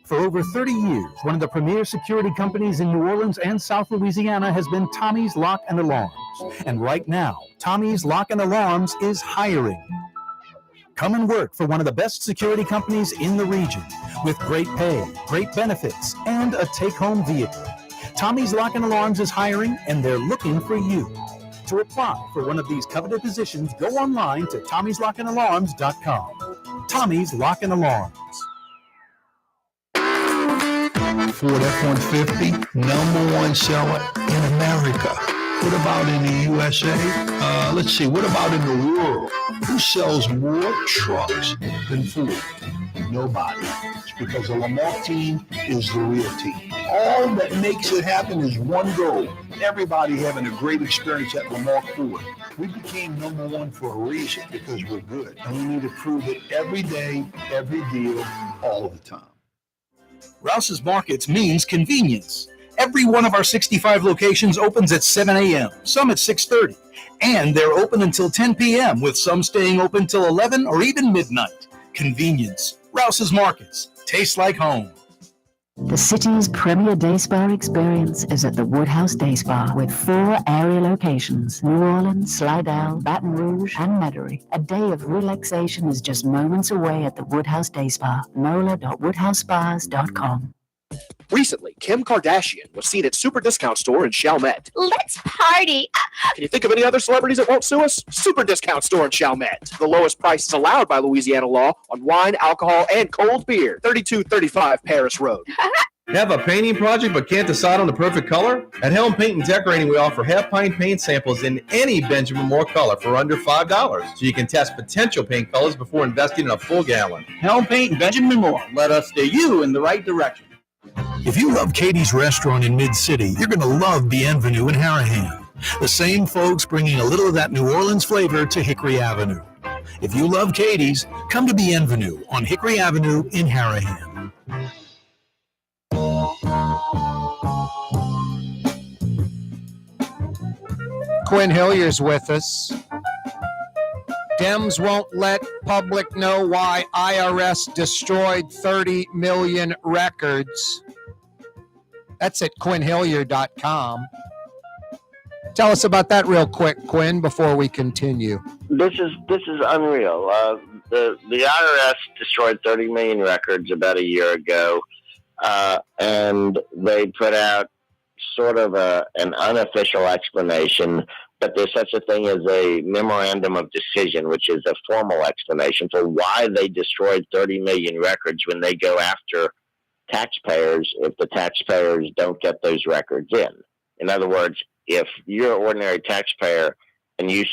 For over 30 years, one of the premier security companies in New Orleans and South Louisiana has been Tommy's Lock and Alarms. And right now, Tommy's Lock and Alarms is hiring. Come and work for one of the best security companies in the region. with great pay, great benefits, and a take-home vehicle. Tommy's Lock and Alarms is hiring, and they're looking for you. To apply for one of these coveted positions, go online to tommyslockandalarms.com. Tommy's Lock and Alarms. Ford F-150, #1 seller in America. What about in the USA? Let's see, what about in the world? Who sells more trucks than Ford? Nobody. It's because the Lamar team is the real team. All that makes it happen is one goal. Everybody having a great experience at Lamar Ford. We became #1 for a reason, because we're good. And we need to prove it every day, every deal, all the time. Rouse's Markets means convenience. Every one of our 65 locations opens at 7 a.m., some at 6:30. And they're open until 10 p.m., with some staying open till 11 or even midnight. Convenience. Rouse's Markets. Tastes like home. The city's premier day spa experience is at the Woodhouse Day Spa with 4 area locations: New Orleans, Slidell, Baton Rouge, and Metairie. A day of relaxation is just moments away at the Woodhouse Day Spa. NOLA.woodhousespas.com. Recently, Kim Kardashian was seen at Super Discount Store in Chalmette. Let's party! Can you think of any other celebrities that won't sue us? Super Discount Store in Chalmette. The lowest prices allowed by Louisiana law on wine, alcohol, and cold beer. 3235 Paris Road. Have a painting project but can't decide on the perfect color? At Helm Paint and Decorating, we offer half-pint paint samples in any Benjamin Moore color for under $5, so you can test potential paint colors before investing in a full gallon. Helm Paint and Benjamin Moore. Let us steer you in the right direction. If you love Katie's Restaurant in Mid-City, you're going to love Bienvenue in Harahan. The same folks bringing a little of that New Orleans flavor to Hickory Avenue. If you love Katie's, come to Bienvenue on Hickory Avenue in Harahan. Quin Hillyer's with us. Dems won't let public know why IRS destroyed 30 million records. That's at quinhillyer.com. Tell us about that real quick, Quin, before we continue. This is unreal. The IRS destroyed 30 million records about a year ago, and they put out sort of an unofficial explanation, but there's such a thing as a memorandum of decision, which is a formal explanation for why they destroyed 30 million records when they go after taxpayers if the taxpayers don't get those records in. In other words, if you're an ordinary taxpayer and you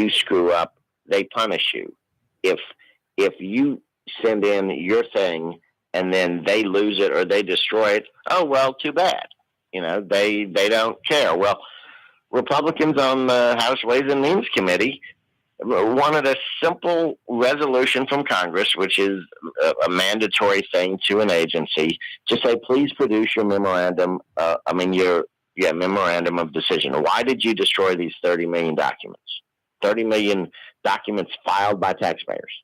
screw up, they punish you. If you send in your thing and then they lose it or they destroy it, oh well, too bad. You know, they don't care. Well, Republicans on the House Ways and Means Committee wanted a simple resolution from Congress, which is a mandatory thing to an agency, to say, please produce your memorandum. Memorandum of decision. Why did you destroy these 30 million documents? 30 million documents filed by taxpayers.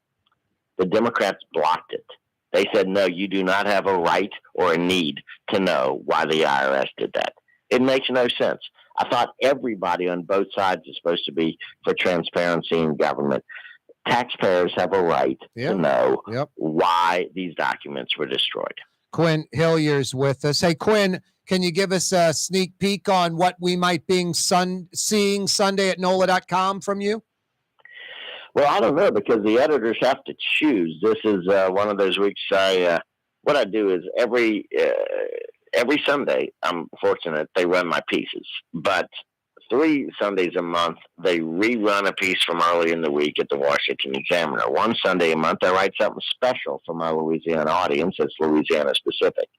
The Democrats blocked it. They said, no, you do not have a right or a need to know why the IRS did that. It makes no sense. I thought everybody on both sides is supposed to be for transparency in government. Taxpayers have a right to know why these documents were destroyed. Quin Hillyer's with us. Hey, Quin, can you give us a sneak peek on what we might be seeing Sunday at NOLA.com from you? Well, I don't know, because the editors have to choose. This is one of those weeks what I do is every Sunday, I'm fortunate, they run my pieces. But 3 Sundays a month, they rerun a piece from early in the week at the Washington Examiner. 1 Sunday a month, I write something special for my Louisiana audience. It's Louisiana specific.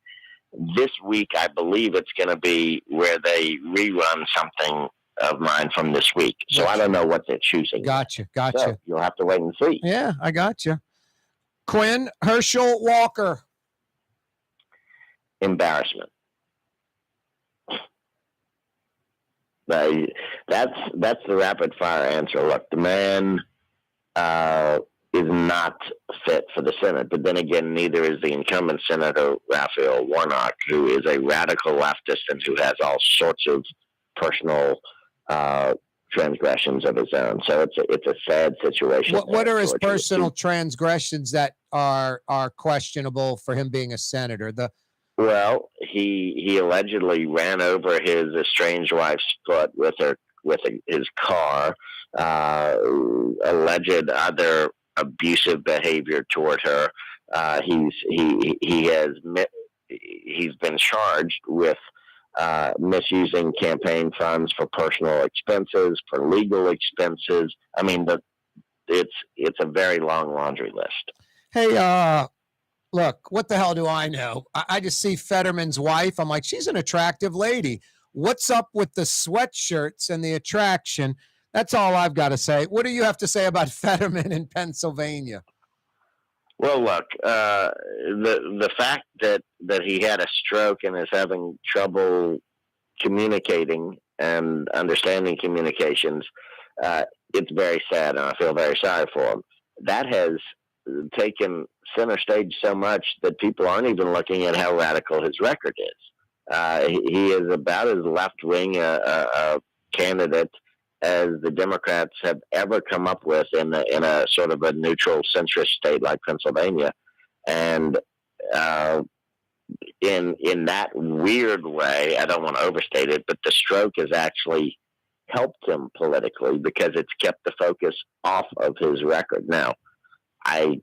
This week, I believe it's going to be where they rerun something of mine from this week. So I don't know what they're choosing. Gotcha. So you'll have to wait and see. Yeah, I gotcha. Quin, Herschel Walker. Embarrassment. That's the rapid fire answer. Look, the man is not fit for the Senate, but then again, neither is the incumbent Senator Raphael Warnock, who is a radical leftist and who has all sorts of personal transgressions of his own. So it's a sad situation. What are his personal transgressions that are questionable for him being a senator? Well, he allegedly ran over his estranged wife's foot with his car. Alleged other abusive behavior toward her. He's been charged with misusing campaign funds for personal expenses, for legal expenses. I mean, it's a very long laundry list. Hey, look, what the hell do I know? I just see Fetterman's wife. I'm like, she's an attractive lady. What's up with the sweatshirts and the attraction? That's all I've got to say. What do you have to say about Fetterman in Pennsylvania? Well, look, the fact that he had a stroke and is having trouble communicating and understanding communications, it's very sad, and I feel very sorry for him. That has taken center stage so much that people aren't even looking at how radical his record is. He is about as left-wing a candidate as the Democrats have ever come up with in a sort of a neutral centrist state like Pennsylvania. And in that weird way, I don't want to overstate it, but the stroke has actually helped him politically because it's kept the focus off of his record. Now, I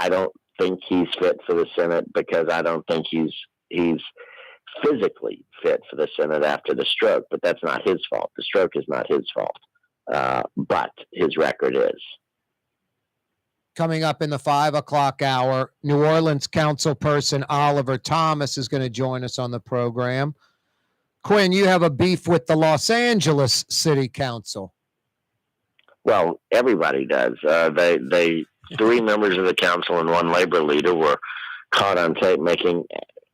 don't think he's fit for the Senate because I don't think he's physically fit for the Senate after the stroke, but that's not his fault. The stroke is not his fault, but his record is. Coming up in the 5 o'clock hour, New Orleans councilperson Oliver Thomas is going to join us on the program. Quinn, you have a beef with the Los Angeles City Council. Well, everybody does. They 3 members of the council and 1 labor leader were caught on tape making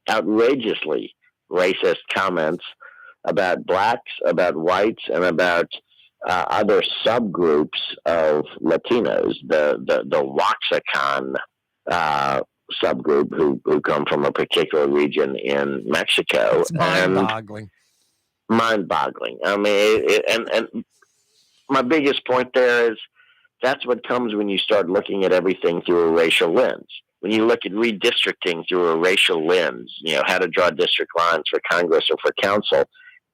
outrageously racist comments about blacks, about whites, and about other subgroups of Latinos, the Waxacan subgroup who come from a particular region in Mexico. It's mind-boggling. Mind-boggling. I mean, and my biggest point there is that's what comes when you start looking at everything through a racial lens. When you look at redistricting through a racial lens, how to draw district lines for Congress or for council,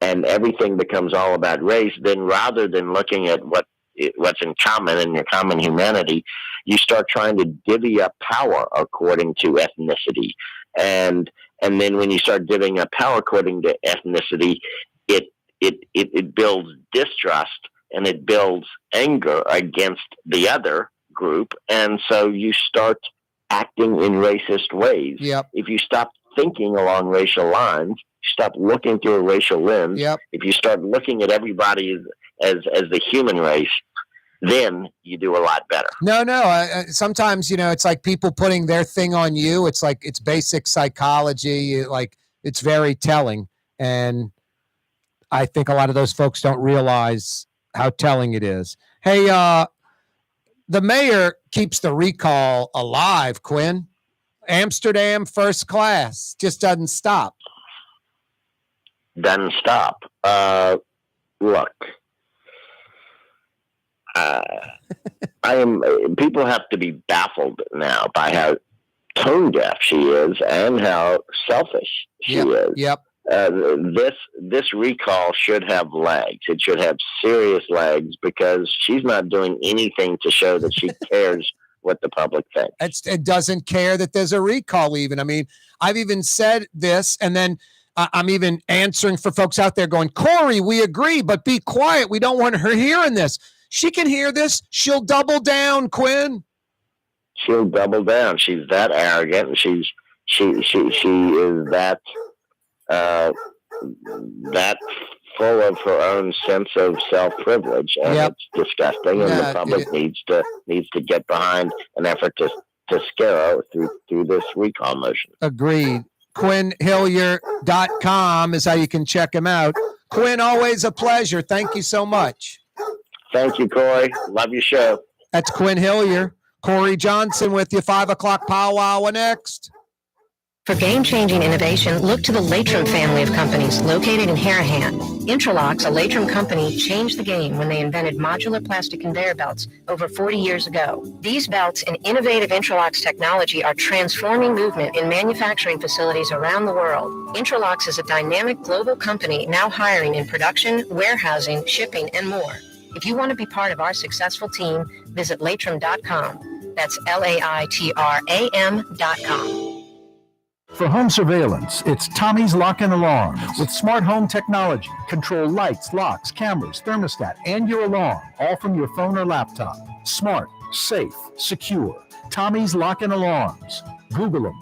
and everything becomes all about race, then rather than looking at what's in common in your common humanity, you start trying to divvy up power according to ethnicity. And then when you start divvying up power according to ethnicity, it builds distrust and it builds anger against the other group. And so you start acting in racist ways. Yep. If you stop thinking along racial lines, stop looking through a racial lens. Yep. If you start looking at everybody as the human race, then you do a lot better. No. Sometimes, it's like people putting their thing on you. It's like it's basic psychology. It's very telling. And I think a lot of those folks don't realize how telling it is. Hey, the mayor keeps the recall alive, Quinn. Amsterdam first class just doesn't stop. Doesn't stop. Look, people have to be baffled now by how tone deaf she is and how selfish she is. Yep. This recall should have legs. It should have serious legs because she's not doing anything to show that she cares what the public thinks. It doesn't care that there's a recall even. I mean, I've even said this, and then I'm even answering for folks out there going, Corey, we agree, but be quiet. We don't want her hearing this. She can hear this. She'll double down, Quinn. She'll double down. She's that arrogant, and she is that full of her own sense of self-privilege, and it's disgusting. And the public needs to get behind an effort to scare her through this recall motion. Agreed. QuinHillyer.com is how you can check him out. Quinn, always a pleasure. Thank you so much. Thank you, Corey. Love your show. That's Quin Hillyer. Corey Johnson with you. 5 o'clock powwow next. For game-changing innovation, look to the Latrim family of companies located in Harahan. Interlocks, a Latrim company, changed the game when they invented modular plastic conveyor belts over 40 years ago. These belts and innovative Interlocks technology are transforming movement in manufacturing facilities around the world. Interlocks is a dynamic global company now hiring in production, warehousing, shipping, and more. If you want to be part of our successful team, visit latrim.com. That's LAITRAM.com. For home surveillance, it's Tommy's Lock and Alarms. With smart home technology, control lights, locks, cameras, thermostat, and your alarm, all from your phone or laptop. Smart, safe, secure. Tommy's Lock and Alarms. Google them.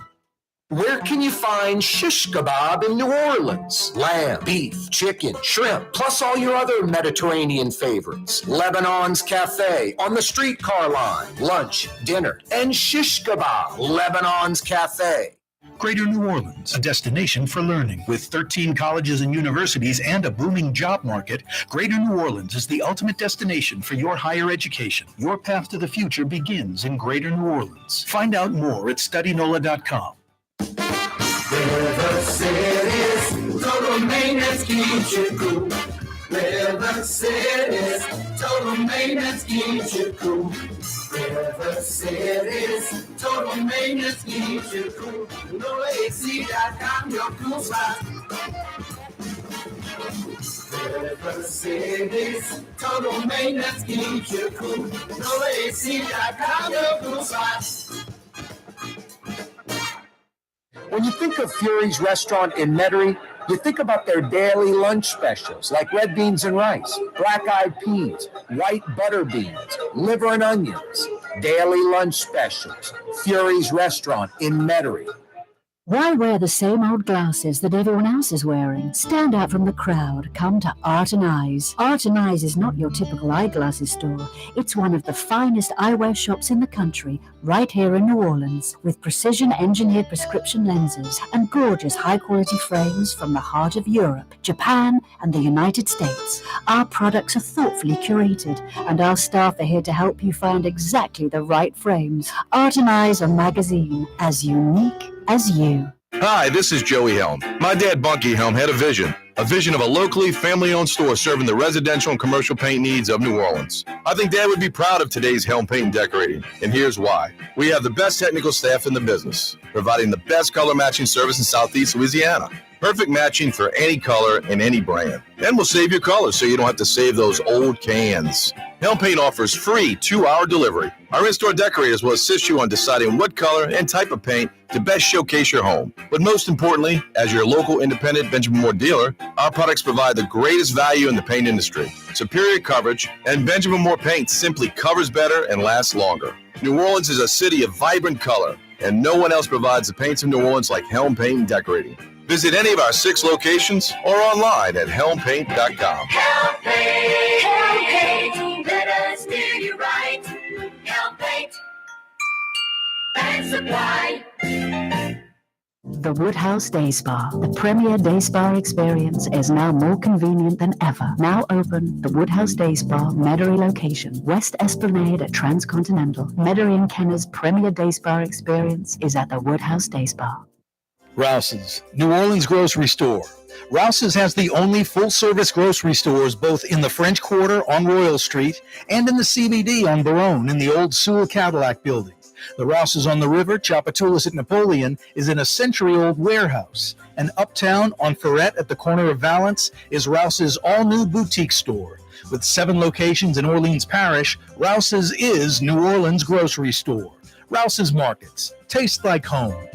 Where can you find shish kebab in New Orleans? Lamb, beef, chicken, shrimp, plus all your other Mediterranean favorites. Lebanon's Cafe on the streetcar line. Lunch, dinner, and shish kebab. Lebanon's Cafe. Greater New Orleans, a destination for learning. With 13 colleges and universities and a booming job market, Greater New Orleans is the ultimate destination for your higher education. Your path to the future begins in Greater New Orleans. Find out more at studynola.com. River City's total maintenance keeps you cool. River City's total maintenance keeps you cool. River City's total maintenance keeps you cool. NoAC.com, your cool spot. River City's total maintenance keeps you cool. NoAC.com, your cool spot. When you think of Fury's restaurant in Metairie, you think about their daily lunch specials like red beans and rice, black-eyed peas, white butter beans, liver and onions. Daily lunch specials. Fury's restaurant in Metairie. Why wear the same old glasses that everyone else is wearing? Stand out from the crowd. Come to Art and Eyes. Art and Eyes is not your typical eyeglasses store. It's one of the finest eyewear shops in the country, right here in New Orleans, with precision-engineered prescription lenses and gorgeous high-quality frames from the heart of Europe, Japan, and the United States. Our products are thoughtfully curated, and our staff are here to help you find exactly the right frames. Art and Eyes, a magazine as unique as you. Hi, this is Joey Helm. My dad, Bunky Helm, had a vision of a locally family-owned store serving the residential and commercial paint needs of New Orleans. I think Dad would be proud of today's Helm Paint and Decorating, and here's why. We have the best technical staff in the business, providing the best color matching service in Southeast Louisiana. Perfect matching for any color and any brand. And we'll save your colors so you don't have to save those old cans. Helm Paint offers free 2-hour delivery. Our in-store decorators will assist you on deciding what color and type of paint to best showcase your home. But most importantly, as your local independent Benjamin Moore dealer, our products provide the greatest value in the paint industry. Superior coverage, and Benjamin Moore paint simply covers better and lasts longer. New Orleans is a city of vibrant color, and no one else provides the paints of New Orleans like Helm Paint and Decorating. Visit any of our 6 locations or online at helmpaint.com. Helm Paint, let us steer you right. Helm Paint and Supply. The Woodhouse Day Spa, the premier day spa experience, is now more convenient than ever. Now open, the Woodhouse Day Spa, Metairie location, West Esplanade at Transcontinental. Metairie and Kenner's premier day spa experience is at the Woodhouse Day Spa. Rouse's, New Orleans grocery store. Rouse's has the only full-service grocery stores both in the French Quarter on Royal Street and in the CBD on Baronne in the old Sewell Cadillac building. The Rouse's on the river, Tchoupitoulas at Napoleon, is in a century-old warehouse. And uptown on Ferret at the corner of Valence is Rouse's all-new boutique store. With 7 locations in Orleans Parish, Rouse's is New Orleans grocery store. Rouse's Markets. Taste like home.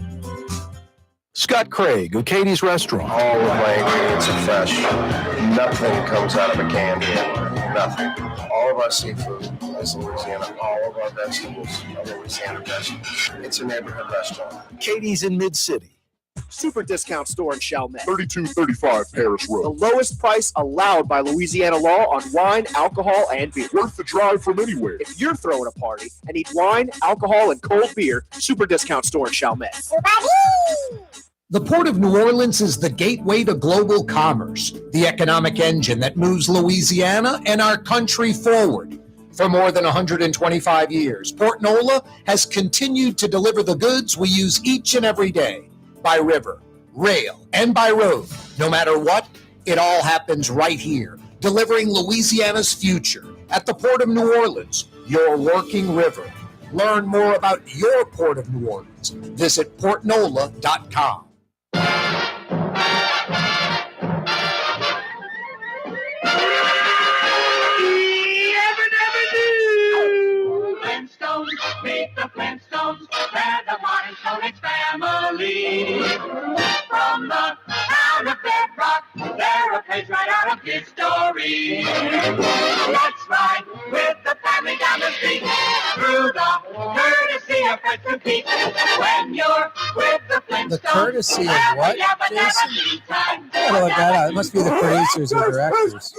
Scott Craig of Katie's Restaurant. All of my ingredients are fresh. Nothing comes out of a can here. Nothing. All of our seafood is Louisiana. All of our vegetables are Louisiana vegetables. It's a neighborhood restaurant. Katie's in Mid-City. Super discount store in Chalmette. 3235 Paris Road. The lowest price allowed by Louisiana law on wine, alcohol, and beer. Worth the drive from anywhere. If you're throwing a party and need wine, alcohol, and cold beer, super discount store in Chalmette. The Port of New Orleans is the gateway to global commerce, the economic engine that moves Louisiana and our country forward. For more than 125 years, Port Nola has continued to deliver the goods we use each and every day. by river, rail, and by road. No matter what, it all happens right here, delivering Louisiana's future at the Port of New Orleans, your working river. Learn more about your Port of New Orleans. Visit portnola.com. Flintstones, meet the Flintstones, they're the Flintstone family. From the town of Bedrock, they're a page right out of history. Let's ride with the family down the street, through the courtesy of Fred Compete. When you're with the Flintstones, The courtesy of what, Jason? I gotta look that out. It must be the producers or directors.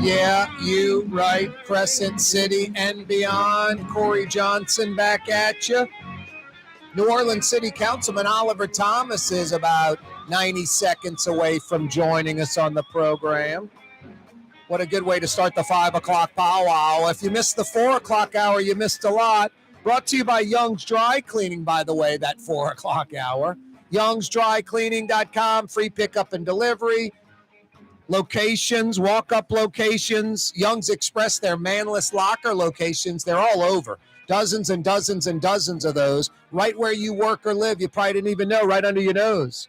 Yeah, you right. Crescent City and beyond. Corey Johnson back at you. New Orleans City Councilman Oliver Thomas is about 90 seconds away from joining us on the program. What a good way to start the 5 o'clock powwow. If you missed the 4 o'clock hour, you missed a lot. Brought to you by Young's Dry Cleaning, by the way, that 4 o'clock hour. Young'sDryCleaning.com, free pickup and delivery. Locations, walk-up locations. Young's Express, their manless locker locations, they're all over. Dozens and dozens and dozens of those. Right where you work or live, you probably didn't even know, right under your nose.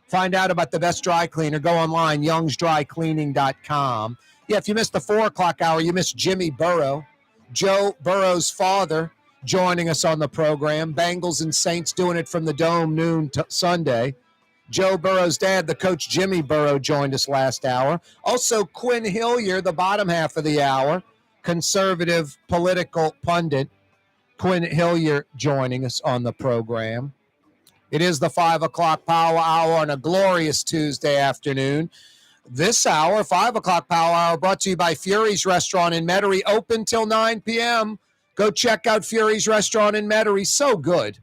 Find out about the best dry cleaner. Go online, Young'sDryCleaning.com. Yeah, if you missed the 4 o'clock hour, you missed Jimmy Burrow, Joe Burrow's father, joining us on the program. Bengals and Saints doing it from the Dome noon Sunday. Joe Burrow's dad, the coach Jimmy Burrow, joined us last hour. Also, Quin Hillyer, the bottom half of the hour, conservative political pundit. Quin Hillyer joining us on the program. It is the 5 o'clock power hour on a glorious Tuesday afternoon. This hour, 5 o'clock power hour, brought to you by Fury's Restaurant in Metairie, open till 9 p.m. Go check out Fury's Restaurant in Metairie. So good.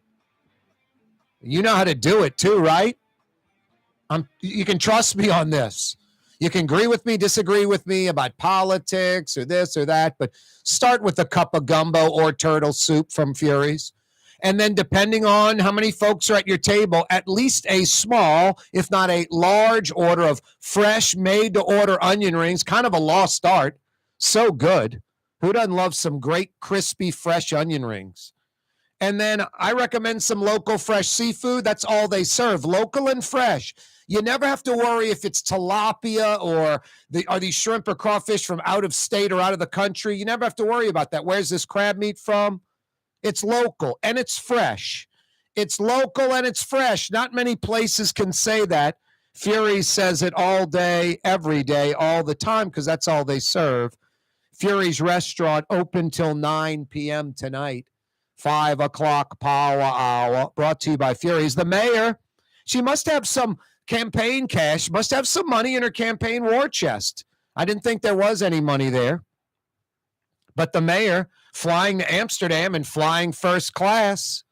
You know how to do it too, right? You can trust me on this. You can agree with me, disagree with me about politics or this or that, but start with a cup of gumbo or turtle soup from Fury's. And then depending on how many folks are at your table, at least a small, if not a large order of fresh, made-to-order onion rings, kind of a lost art. So good. Who doesn't love some great, crispy, fresh onion rings? And then I recommend some local fresh seafood. That's all they serve, local and fresh. You never have to worry if it's tilapia or are these shrimp or crawfish from out of state or out of the country. You never have to worry about that. Where's this crab meat from? It's local and it's fresh. It's local and it's fresh. Not many places can say that. Fury says it all day, every day, all the time, because that's all they serve. Fury's Restaurant open till 9 p.m. tonight. 5 o'clock power hour, brought to you by Fury's. The mayor, she must have some campaign cash, must have some money in her campaign war chest. I didn't think there was any money there. But the mayor flying to Amsterdam and flying first class,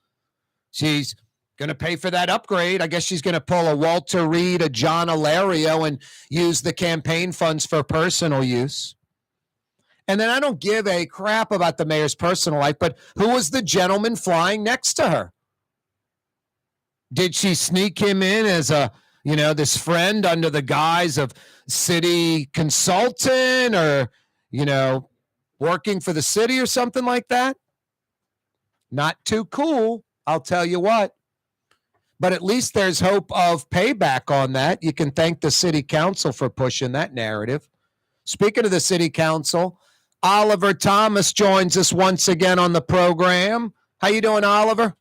she's going to pay for that upgrade. I guess she's going to pull a Walter Reed, a John Alario, and use the campaign funds for personal use. And then I don't give a crap about the mayor's personal life, but who was the gentleman flying next to her? Did she sneak him in as this friend under the guise of city consultant or, working for the city or something like that? Not too cool, I'll tell you what. But at least there's hope of payback on that. You can thank the city council for pushing that narrative. Speaking of the city council, Oliver Thomas joins us once again on the program. How you doing, Oliver?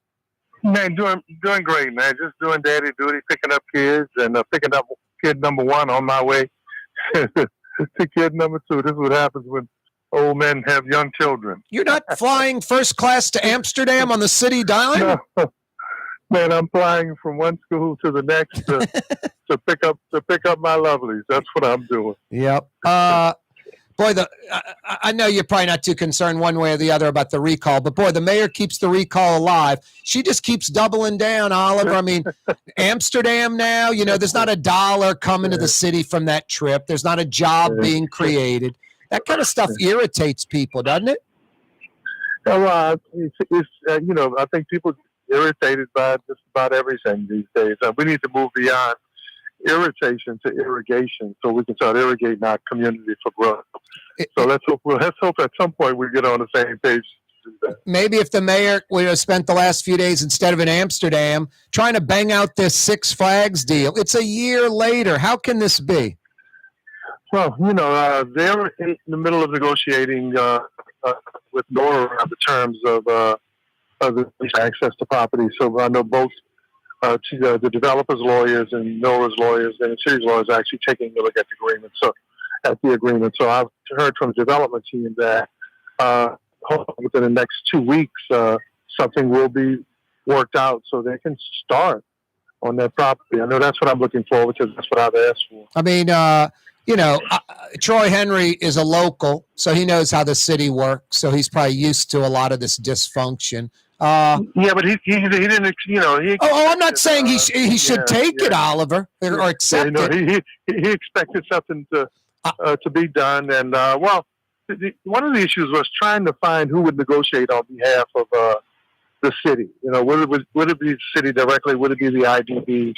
Man, doing great, man. Just doing daddy duty, picking up kids, and picking up kid number 1 on my way to kid number 2. This is what happens when old men have young children. You're not flying first class to Amsterdam on the city dime? No. Man, I'm flying from one school to the next to pick up my lovelies. That's what I'm doing. Yep. Boy, I know you're probably not too concerned one way or the other about the recall, but boy, the mayor keeps the recall alive. She just keeps doubling down, Oliver. I mean, Amsterdam now, there's not a dollar coming to the city from that trip. There's not a job being created. That kind of stuff irritates people, doesn't it? I think people are irritated by just about everything these days. We need to move beyond irritation to irrigation, so we can start irrigating our community for growth. So let's hope at some point we get on the same page. Maybe if the mayor would have spent the last few days instead of in Amsterdam trying to bang out this Six Flags deal. It's a year later. How can this be? Well, they're in the middle of negotiating with NORA around the terms of the access to property. So I know both the developers' lawyers and NORA's lawyers and the city's lawyers are actually taking a look at the agreement. So I've heard from the development team that hopefully within the next 2 weeks, something will be worked out so they can start on that property. I know that's what I'm looking forward to. That's what I've asked for. I mean, Troy Henry is a local, so he knows how the city works. So he's probably used to a lot of this dysfunction. Yeah, but he didn't. I'm not saying he should take it, Oliver, or accept it. He expected something to be done, and one of the issues was trying to find who would negotiate on behalf of the city. Would it be the city directly? Would it be the IDB?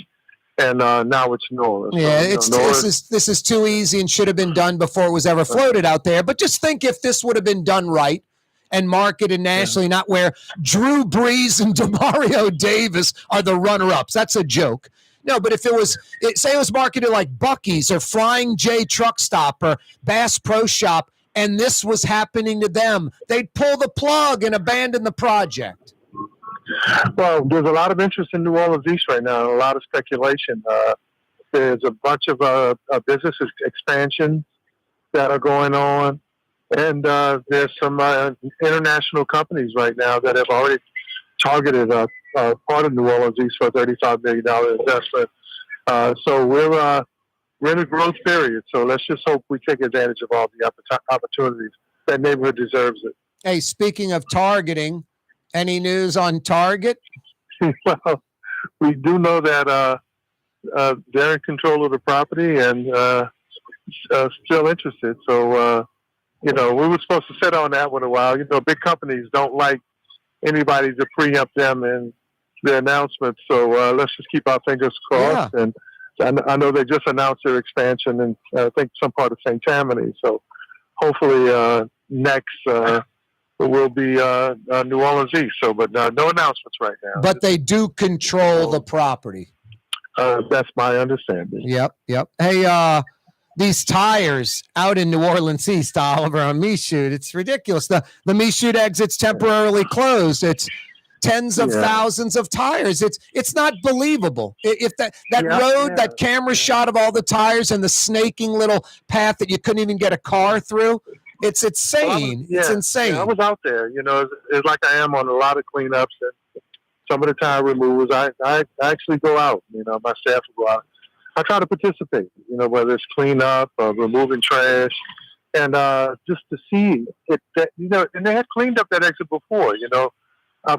And now it's NORA. Yeah, this is too easy and should have been done before it was ever floated out there. But just think if this would have been done right and marketed nationally, not where Drew Brees and Demario Davis are the runner-ups. That's a joke. No, but if say it was marketed like Buc-ee's or Flying J Truck Stop or Bass Pro Shop, and this was happening to them, they'd pull the plug and abandon the project. Well, there's a lot of interest in New Orleans East right now, and a lot of speculation. There's a bunch of business expansions that are going on, and there's some international companies right now that have already targeted part of New Orleans East for a $35 million investment. So we're in a growth period, so let's just hope we take advantage of all the opportunities. That neighborhood deserves it. Hey, speaking of targeting, any news on Target? Well, we do know that they're in control of the property and still interested. So, we were supposed to sit on that one a while. Big companies don't like anybody to preempt them in their announcements. So let's just keep our fingers crossed. Yeah. And I know they just announced their expansion in, I think, some part of St. Tammany. So hopefully next will be New Orleans East. So, but no announcements right now. But they do control the property. That's my understanding. Yep. Hey, these tires out in New Orleans East, Oliver, on Michoud, it's ridiculous. The Michoud exit's temporarily closed. It's tens of thousands of tires. It's not believable. If that road, that camera shot of all the tires and the snaking little path that you couldn't even get a car through, it's insane. It's insane. I was out there. It's like I am on a lot of cleanups and some of the tire removals. I actually go out. My staff will go out. I try to participate. Whether it's cleanup or removing trash, and just to see it. And they had cleaned up that exit before.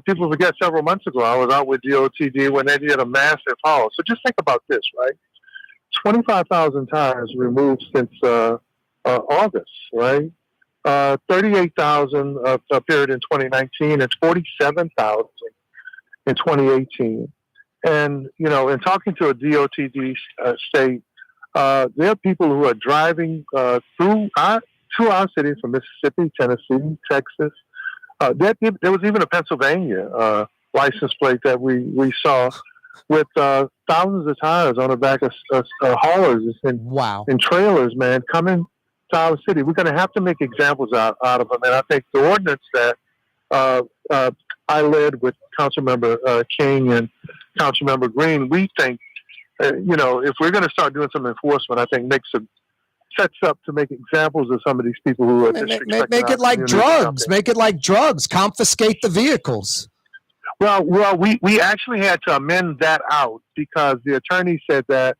People forget several months ago, I was out with DOTD when they did a massive haul. So just think about this, right? 25,000 tires removed since August, right? 38,000 appeared in 2019 and 47,000 in 2018. And, in talking to a DOTD state, there are people who are driving through our cities from Mississippi, Tennessee, Texas. There was even a Pennsylvania license plate that we saw with thousands of tires on the back of haulers and trailers, man, coming to our city. We're going to have to make examples out of them. And I think the ordinance that I led with Councilmember King and Councilmember Green, we think, if we're going to start doing some enforcement, I think sets up to make examples of some of these people who are disrespecting. Make it like drugs. Make it like drugs. Confiscate the vehicles. Well, we actually had to amend that out because the attorney said that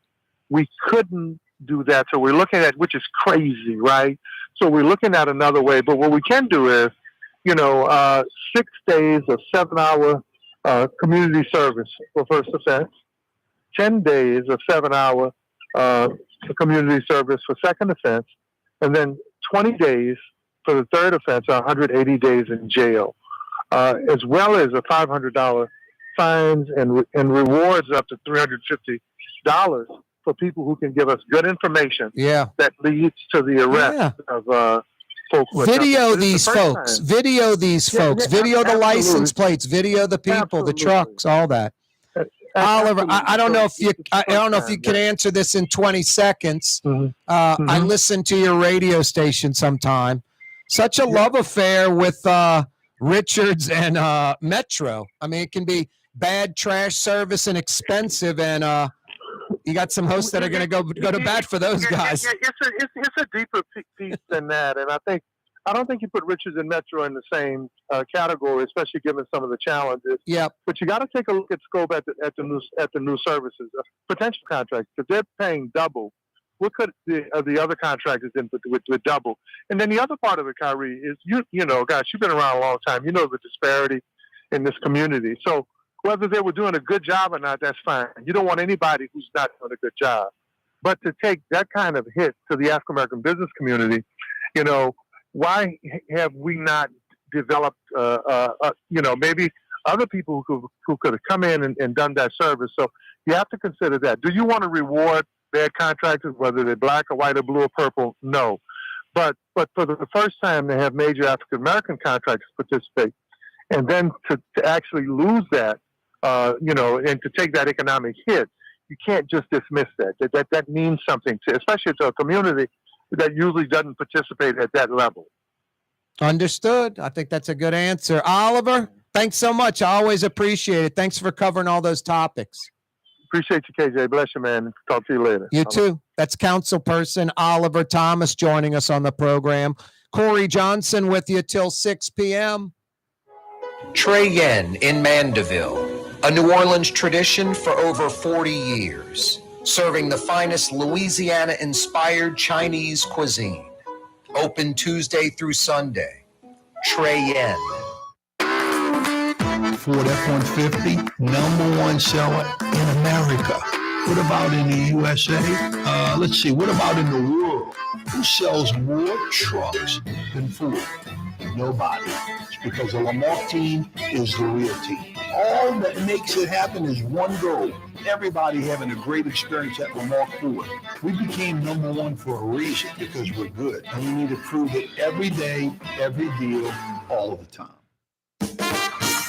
we couldn't do that. So we're looking at, which is crazy, right? So we're looking at another way. But what we can do is, 6 days of 7-hour community service for first offense, 10 days of 7-hour community service for second offense, and then 20 days for the third offense, 180 days in jail. as well as a $500 fines and rewards up to $350 for people who can give us good information. That leads to the arrest of folks. Video these folks. Video these folks. Video the license plates. Video the people, the trucks, all that. Oliver, I don't know if you can answer this in 20 seconds. I listen to your radio station sometime. Such a love affair with Richards and Metro. I mean, it can be bad trash service and expensive, and you got some hosts that are going to go to bat for those guys. It's a deeper piece than that, and I don't think you put Richards and Metro in the same category, especially given some of the challenges. Yep. But you got to take a look at scope at the new services, potential contracts. If they're paying double, what could the other contractors in with double? And then the other part of it, Kaare, is you know, gosh, you've been around a long time. You know the disparity in this community. So whether they were doing a good job or not, that's fine. You don't want anybody who's not doing a good job. But to take that kind of hit to the African American business community, you know, why have we not developed, you know, maybe other people who could have come in and done that service? So you have to consider that. Do you want to reward bad contractors, whether they're black or white or blue or purple? No. But for the first time, they have major African American contractors participate. And then to actually lose that, you know, and to take that economic hit, you can't just dismiss that. That means something, especially to a community that usually doesn't participate at that level. Understood. I think that's a good answer. Oliver, thanks so much. I always appreciate it. Thanks for covering all those topics. Appreciate you, KJ. Bless you, man. Talk to you later. You too. That's Councilperson Oliver Thomas joining us on the program. Corey Johnson with you till 6 p.m. Trey Yen in Mandeville, a New Orleans tradition for over 40 years, serving the finest Louisiana-inspired Chinese cuisine. Open Tuesday through Sunday. Trey Yen. Ford F-150, #1 seller in America. What about in the USA? Let's see, what about in the world? Who sells more trucks than Ford? Nobody. It's because the Lamar team is the real team. All that makes it happen is one goal. Everybody having a great experience at Lamar Ford. We became #1 for a reason, because we're good. And we need to prove it every day, every deal, all of the time.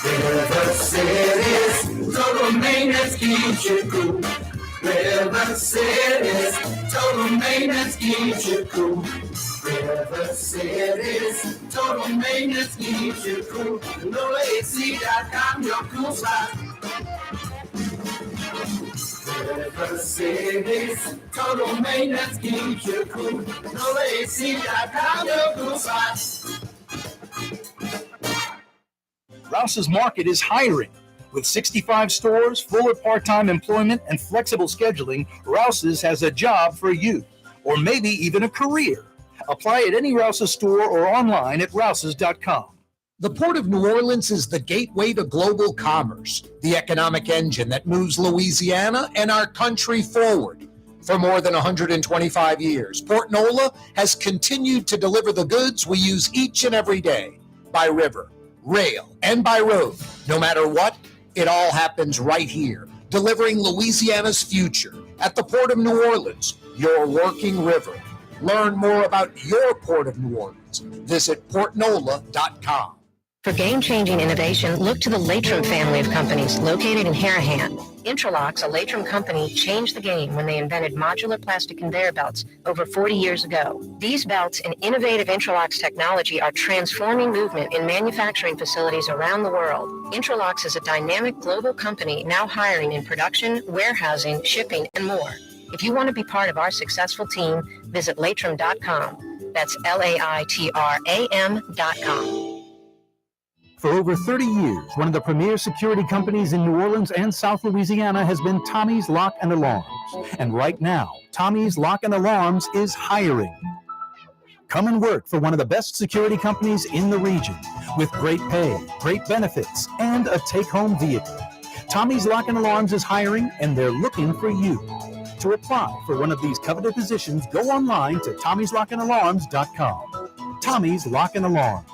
River City's total maintenance keeps you cool. River City's total maintenance keeps you cool. River City's total maintenance keeps you cool. NoAC.com, your cool spot. River City's total maintenance keeps you cool. NoAC.com, your cool spot. Rouse's Market is hiring. With 65 stores, full or part-time employment, and flexible scheduling, Rouse's has a job for you, or maybe even a career. Apply at any Rouse's store or online at rouses.com. The Port of New Orleans is the gateway to global commerce, the economic engine that moves Louisiana and our country forward. For more than 125 years, Port Nola has continued to deliver the goods we use each and every day, by river, rail, and by road. No matter what, it all happens right here, delivering Louisiana's future at the Port of New Orleans, your working river. Learn more about your Port of New Orleans. Visit portnola.com. For game-changing innovation, look to the Latrim family of companies located in Harahan. Interlocks, a Latrim company, changed the game when they invented modular plastic conveyor belts over 40 years ago. These belts and innovative Interlocks technology are transforming movement in manufacturing facilities around the world. Interlocks is a dynamic global company now hiring in production, warehousing, shipping, and more. If you want to be part of our successful team, visit Latrim.com. That's LAITRAM.com. For over 30 years, one of the premier security companies in New Orleans and South Louisiana has been Tommy's Lock and Alarms. And right now, Tommy's Lock and Alarms is hiring. Come and work for one of the best security companies in the region with great pay, great benefits, and a take-home vehicle. Tommy's Lock and Alarms is hiring, and they're looking for you. To apply for one of these coveted positions, go online to tommyslockandalarms.com. Tommy's Lock and Alarms.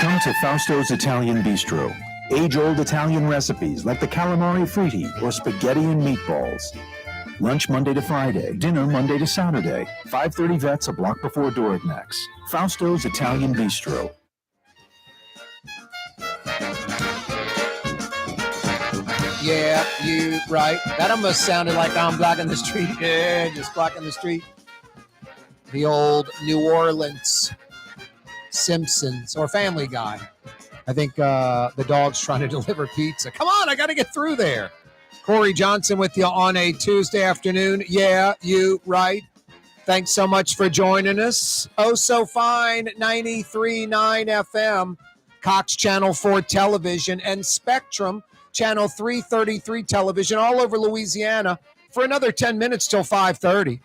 Come to Fausto's Italian Bistro. Age-old Italian recipes like the calamari fritti or spaghetti and meatballs. Lunch Monday to Friday, dinner Monday to Saturday. 530 Vets, a block before Dorignax. Fausto's Italian Bistro. Yeah, you right. That almost sounded like I'm blocking the street. Yeah, just blocking the street. The old New Orleans Simpsons or Family Guy. I think the dog's trying to deliver pizza. Come on, I got to get through there. Corey Johnson with you on a Tuesday afternoon. Yeah, you right. Thanks so much for joining us. Oh, so fine, 93.9 FM, Cox Channel 4 Television, and Spectrum Channel 333 Television all over Louisiana for another 10 minutes till 5:30.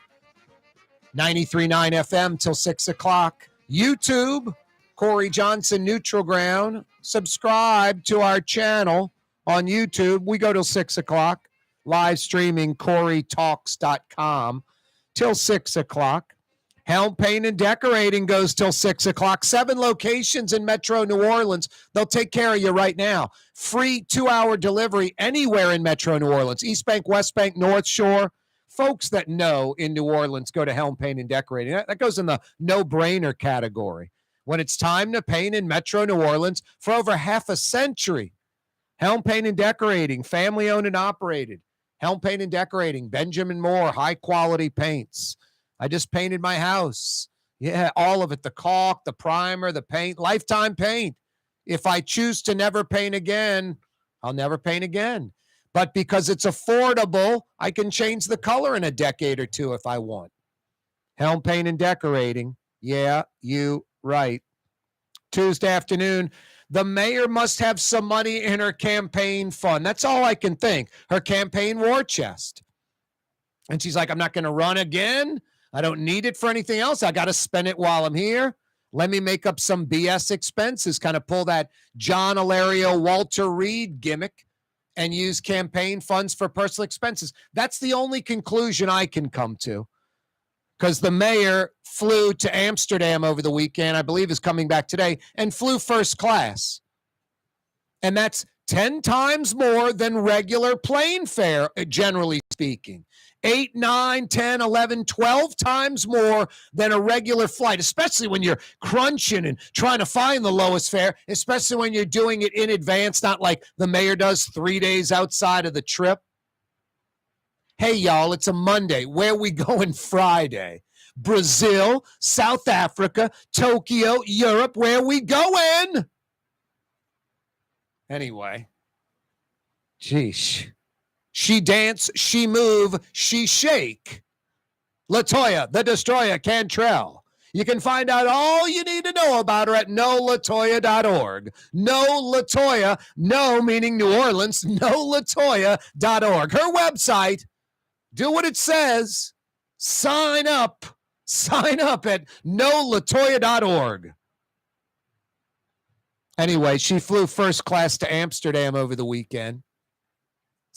93.9 FM till 6 o'clock. YouTube, Corey Johnson Neutral Ground. Subscribe to our channel on YouTube. We go till 6 o'clock. Live streaming CoreyTalks.com till 6 o'clock. Helm Paint and Decorating goes till 6 o'clock. 7 locations in Metro New Orleans. They'll take care of you right now. Free 2-hour delivery anywhere in Metro New Orleans. East Bank, West Bank, North Shore. Folks that know in New Orleans go to Helm Paint and Decorating. That goes in the no-brainer category. When it's time to paint in Metro New Orleans for over half a century. Helm Paint and Decorating, family-owned and operated. Helm Paint and Decorating, Benjamin Moore, high-quality paints. I just painted my house. Yeah, all of it, the caulk, the primer, the paint, lifetime paint. If I choose to never paint again, I'll never paint again. But because it's affordable, I can change the color in a decade or two if I want. Helm Paint and Decorating. Yeah, you right. Tuesday afternoon, the mayor must have some money in her campaign fund. That's all I can think. Her campaign war chest. And she's like, I'm not going to run again. I don't need it for anything else. I got to spend it while I'm here. Let me make up some BS expenses, kind of pull that John Alario, Walter Reed gimmick and use campaign funds for personal expenses. That's the only conclusion I can come to. Because the mayor flew to Amsterdam over the weekend, I believe is coming back today, and flew first class. And that's 10 times more than regular plane fare, generally speaking. 8, 9, 10, 11, 12 times more than a regular flight, especially when you're crunching and trying to find the lowest fare, especially when you're doing it in advance, not like the mayor does 3 days outside of the trip. Hey, y'all, it's a Monday. Where we going Friday? Brazil, South Africa, Tokyo, Europe. Where we going? Anyway, sheesh. She dance, she move, she shake. Latoya, the Destroyer Cantrell. You can find out all you need to know about her at knowlatoya.org. No Latoya, no meaning New Orleans, knowlatoya.org. Her website, do what it says. Sign up. Sign up at knowlatoya.org. Anyway, she flew first class to Amsterdam over the weekend.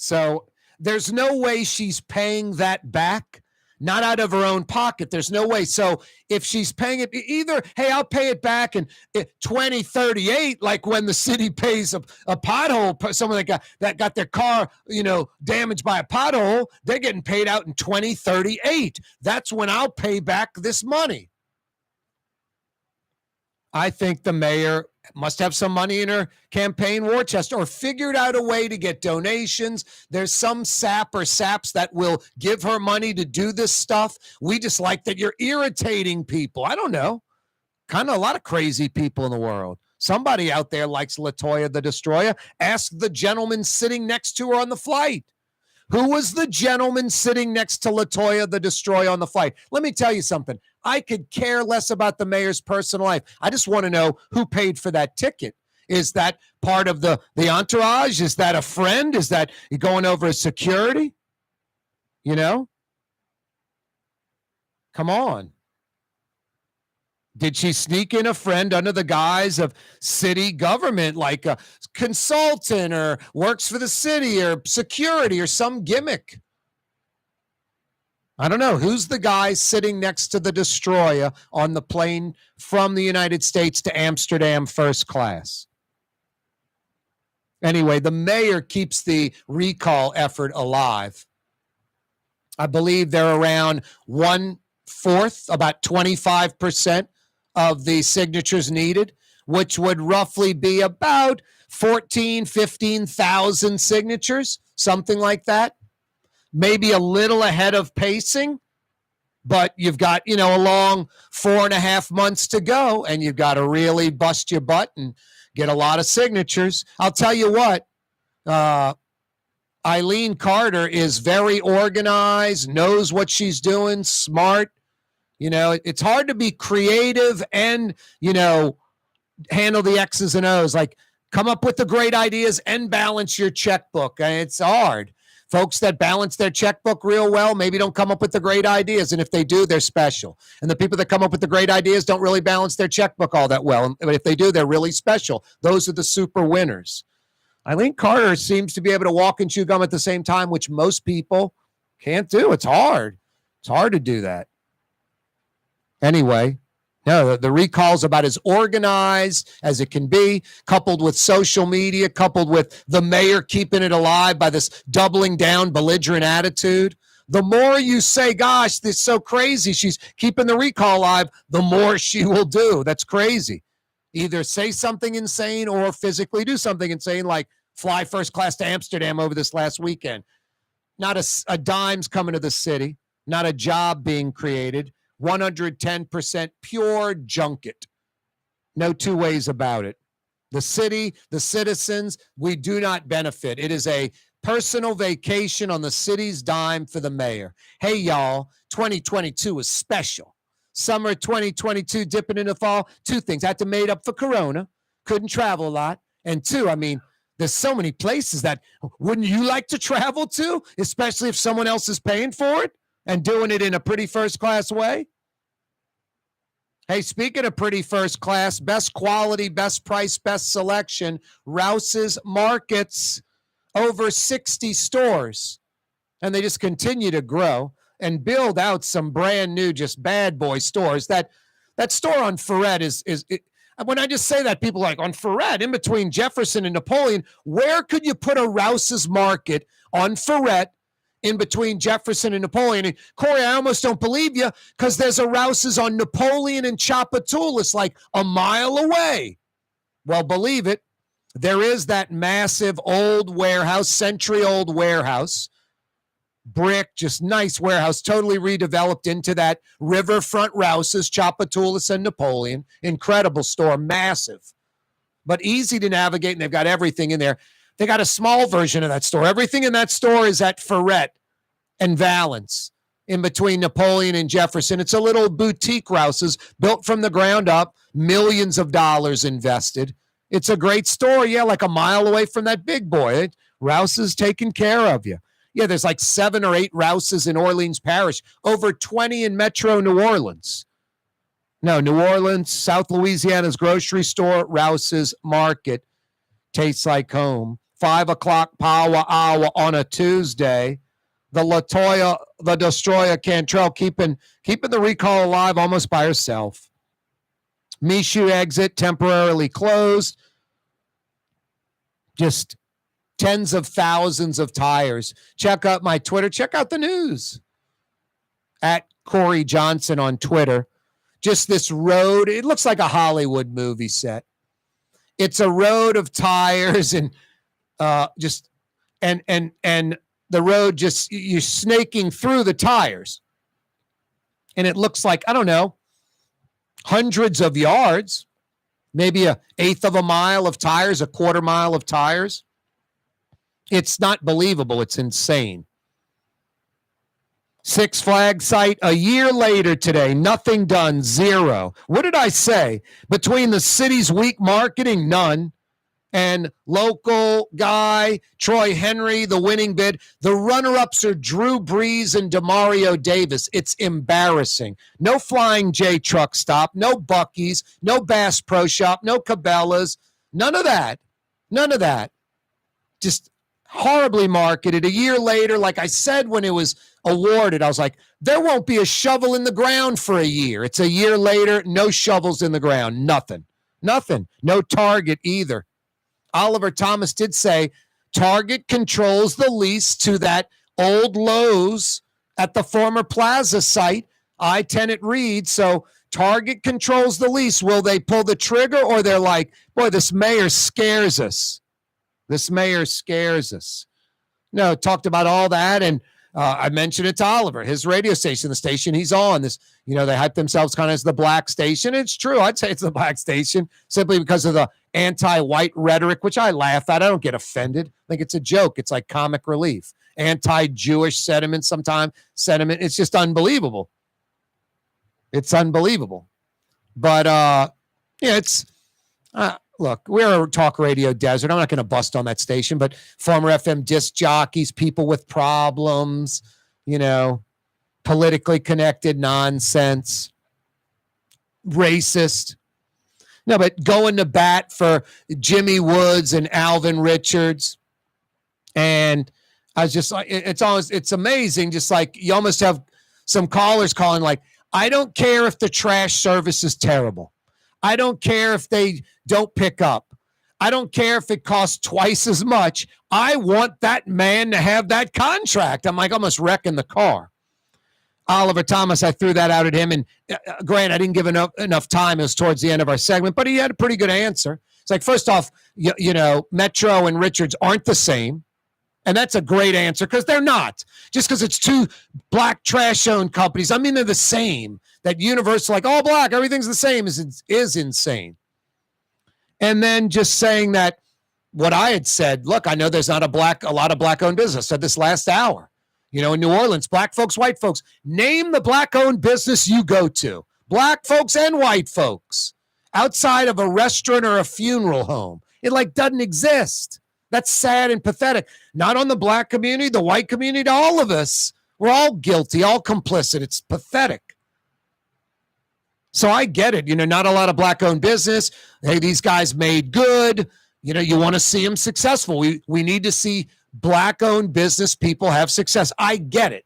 So there's no way she's paying that back, not out of her own pocket. There's no way. So if she's paying it, either, hey, I'll pay it back in 2038, like when the city pays a pothole, someone that got their car, damaged by a pothole, they're getting paid out in 2038. That's when I'll pay back this money. I think the mayor must have some money in her campaign war chest or figured out a way to get donations. There's some sap or saps that will give her money to do this stuff. We just like that you're irritating people. I don't know. Kind of a lot of crazy people in the world. Somebody out there likes Latoya the Destroyer. Ask the gentleman sitting next to her on the flight. Who was the gentleman sitting next to Latoya the Destroyer on the flight? Let me tell you something. I could care less about the mayor's personal life. I just want to know who paid for that ticket. Is that part of the entourage? Is that a friend? Is that going over as security? Come on. Did she sneak in a friend under the guise of city government, like a consultant or works for the city or security or some gimmick? I don't know. Who's the guy sitting next to the destroyer on the plane from the United States to Amsterdam first class? Anyway, the mayor keeps the recall effort alive. I believe they're around 1/4, about 25% of the signatures needed, which would roughly be about 15,000 signatures, something like that. Maybe a little ahead of pacing, but you've got, a long 4.5 months to go, and you've got to really bust your butt and get a lot of signatures. I'll tell you what, Eileen Carter is very organized, knows what she's doing, smart. It's hard to be creative and, handle the X's and O's, like come up with the great ideas and balance your checkbook. It's hard. Folks that balance their checkbook real well maybe don't come up with the great ideas, and if they do, they're special. And the people that come up with the great ideas don't really balance their checkbook all that well, but if they do, they're really special. Those are the super winners. Eileen Carter seems to be able to walk and chew gum at the same time, which most people can't do. It's hard. It's hard to do that. Anyway, no, the recall's about as organized as it can be, coupled with social media, coupled with the mayor keeping it alive by this doubling down belligerent attitude. The more you say, gosh, this is so crazy, she's keeping the recall alive, the more she will do. That's crazy. Either say something insane or physically do something insane, like fly first class to Amsterdam over this last weekend. Not a dime's coming to the city, not a job being created. 110% pure junket. No two ways about it. The city, the citizens, we do not benefit. It is a personal vacation on the city's dime for the mayor. Hey, y'all, 2022 is special. Summer 2022 dipping into fall. Two things. I had to make up for Corona. Couldn't travel a lot. And two, there's so many places that wouldn't you like to travel to, especially if someone else is paying for it and doing it in a pretty first class way? Hey, speaking of pretty first class, best quality, best price, best selection, Rouse's Markets, over 60 stores. And they just continue to grow and build out some brand new, just bad boy stores. That store on Ferret is when I just say that, people are like, on Ferret, in between Jefferson and Napoleon, where could you put a Rouse's Market on Ferret in between Jefferson and Napoleon? And Corey, I almost don't believe you, because there's a Rouse's on Napoleon and Chapatoula, like a mile away. Well, believe it, there is that massive old warehouse, century-old warehouse, brick, just nice warehouse, totally redeveloped into that riverfront Rouse's, Chapatoula and Napoleon. Incredible store, massive, but easy to navigate, and they've got everything in there. They got a small version of that store. Everything in that store is at Ferret and Valence, in between Napoleon and Jefferson. It's a little boutique Rouse's built from the ground up, millions of dollars invested. It's a great store, like a mile away from that big boy. Rouse's taking care of you. Yeah, there's like 7 or 8 Rouse's in Orleans Parish, over 20 in Metro New Orleans. No, New Orleans, South Louisiana's grocery store, Rouse's Market. Tastes like home. 5 o'clock power hour on a Tuesday. The Latoya, the Destroyer Cantrell, keeping the recall alive almost by herself. Michoud exit temporarily closed. Just tens of thousands of tires. Check out my Twitter. Check out the news. At Corey Johnson on Twitter. Just this road. It looks like a Hollywood movie set. It's a road of tires and and the road, just you're snaking through the tires. And it looks like, I don't know, hundreds of yards, maybe 1/8 of a mile of tires, 1/4 mile of tires. It's not believable. It's insane. Six Flags site a year later today, nothing done, 0. What did I say? Between the city's weak marketing, none, and local guy, Troy Henry, the winning bid, the runner-ups are Drew Brees and Demario Davis. It's embarrassing. No Flying J truck stop, no Buc-ee's, no Bass Pro Shop, no Cabela's, none of that. None of that. Just horribly marketed. A year later, like I said when it was awarded, I was like, there won't be a shovel in the ground for a year. It's a year later, no shovels in the ground, nothing. No Target either. Oliver Thomas did say Target controls the lease to that old Lowe's at the former Plaza site, I-10 at Reed. So Target controls the lease. Will they pull the trigger, or they're like, boy, this mayor scares us. No, talked about all that, and I mentioned it to Oliver, his radio station, the station he's on. This, they hype themselves kind of as the black station. It's true. I'd say it's the black station simply because of the anti-white rhetoric, which I laugh at. I don't get offended. I think it's a joke. It's like comic relief. Anti-Jewish sentiment, it's just unbelievable. It's unbelievable. But, it's... look, we're a talk radio desert. I'm not going to bust on that station, but former FM disc jockeys, people with problems, politically connected nonsense, racist. No, but going to bat for Jimmy Woods and Alvin Richards. And I was just like, it's amazing. Just like you almost have some callers calling like, I don't care if the trash service is terrible. I don't care if they don't pick up. I don't care if it costs twice as much. I want that man to have that contract. I'm like almost wrecking the car. Oliver Thomas, I threw that out at him. And Grant, I didn't give enough time. It was towards the end of our segment, but he had a pretty good answer. It's like, first off, Metro and Richards aren't the same. And that's a great answer because they're not. Just because it's two black trash-owned companies, I mean, they're the same. That Universal, like all black, everything's the same is insane. And then just saying that what I had said, look, I know there's not a lot of black-owned business. I said this last hour. In New Orleans, black folks, white folks. Name the black-owned business you go to. Black folks and white folks. Outside of a restaurant or a funeral home. It doesn't exist. That's sad and pathetic. Not on the black community, the white community, all of us. We're all guilty, all complicit. It's pathetic. So I get it. Not a lot of black-owned business. Hey, these guys made good. You want to see them successful. We need to see black-owned business people have success. I get it.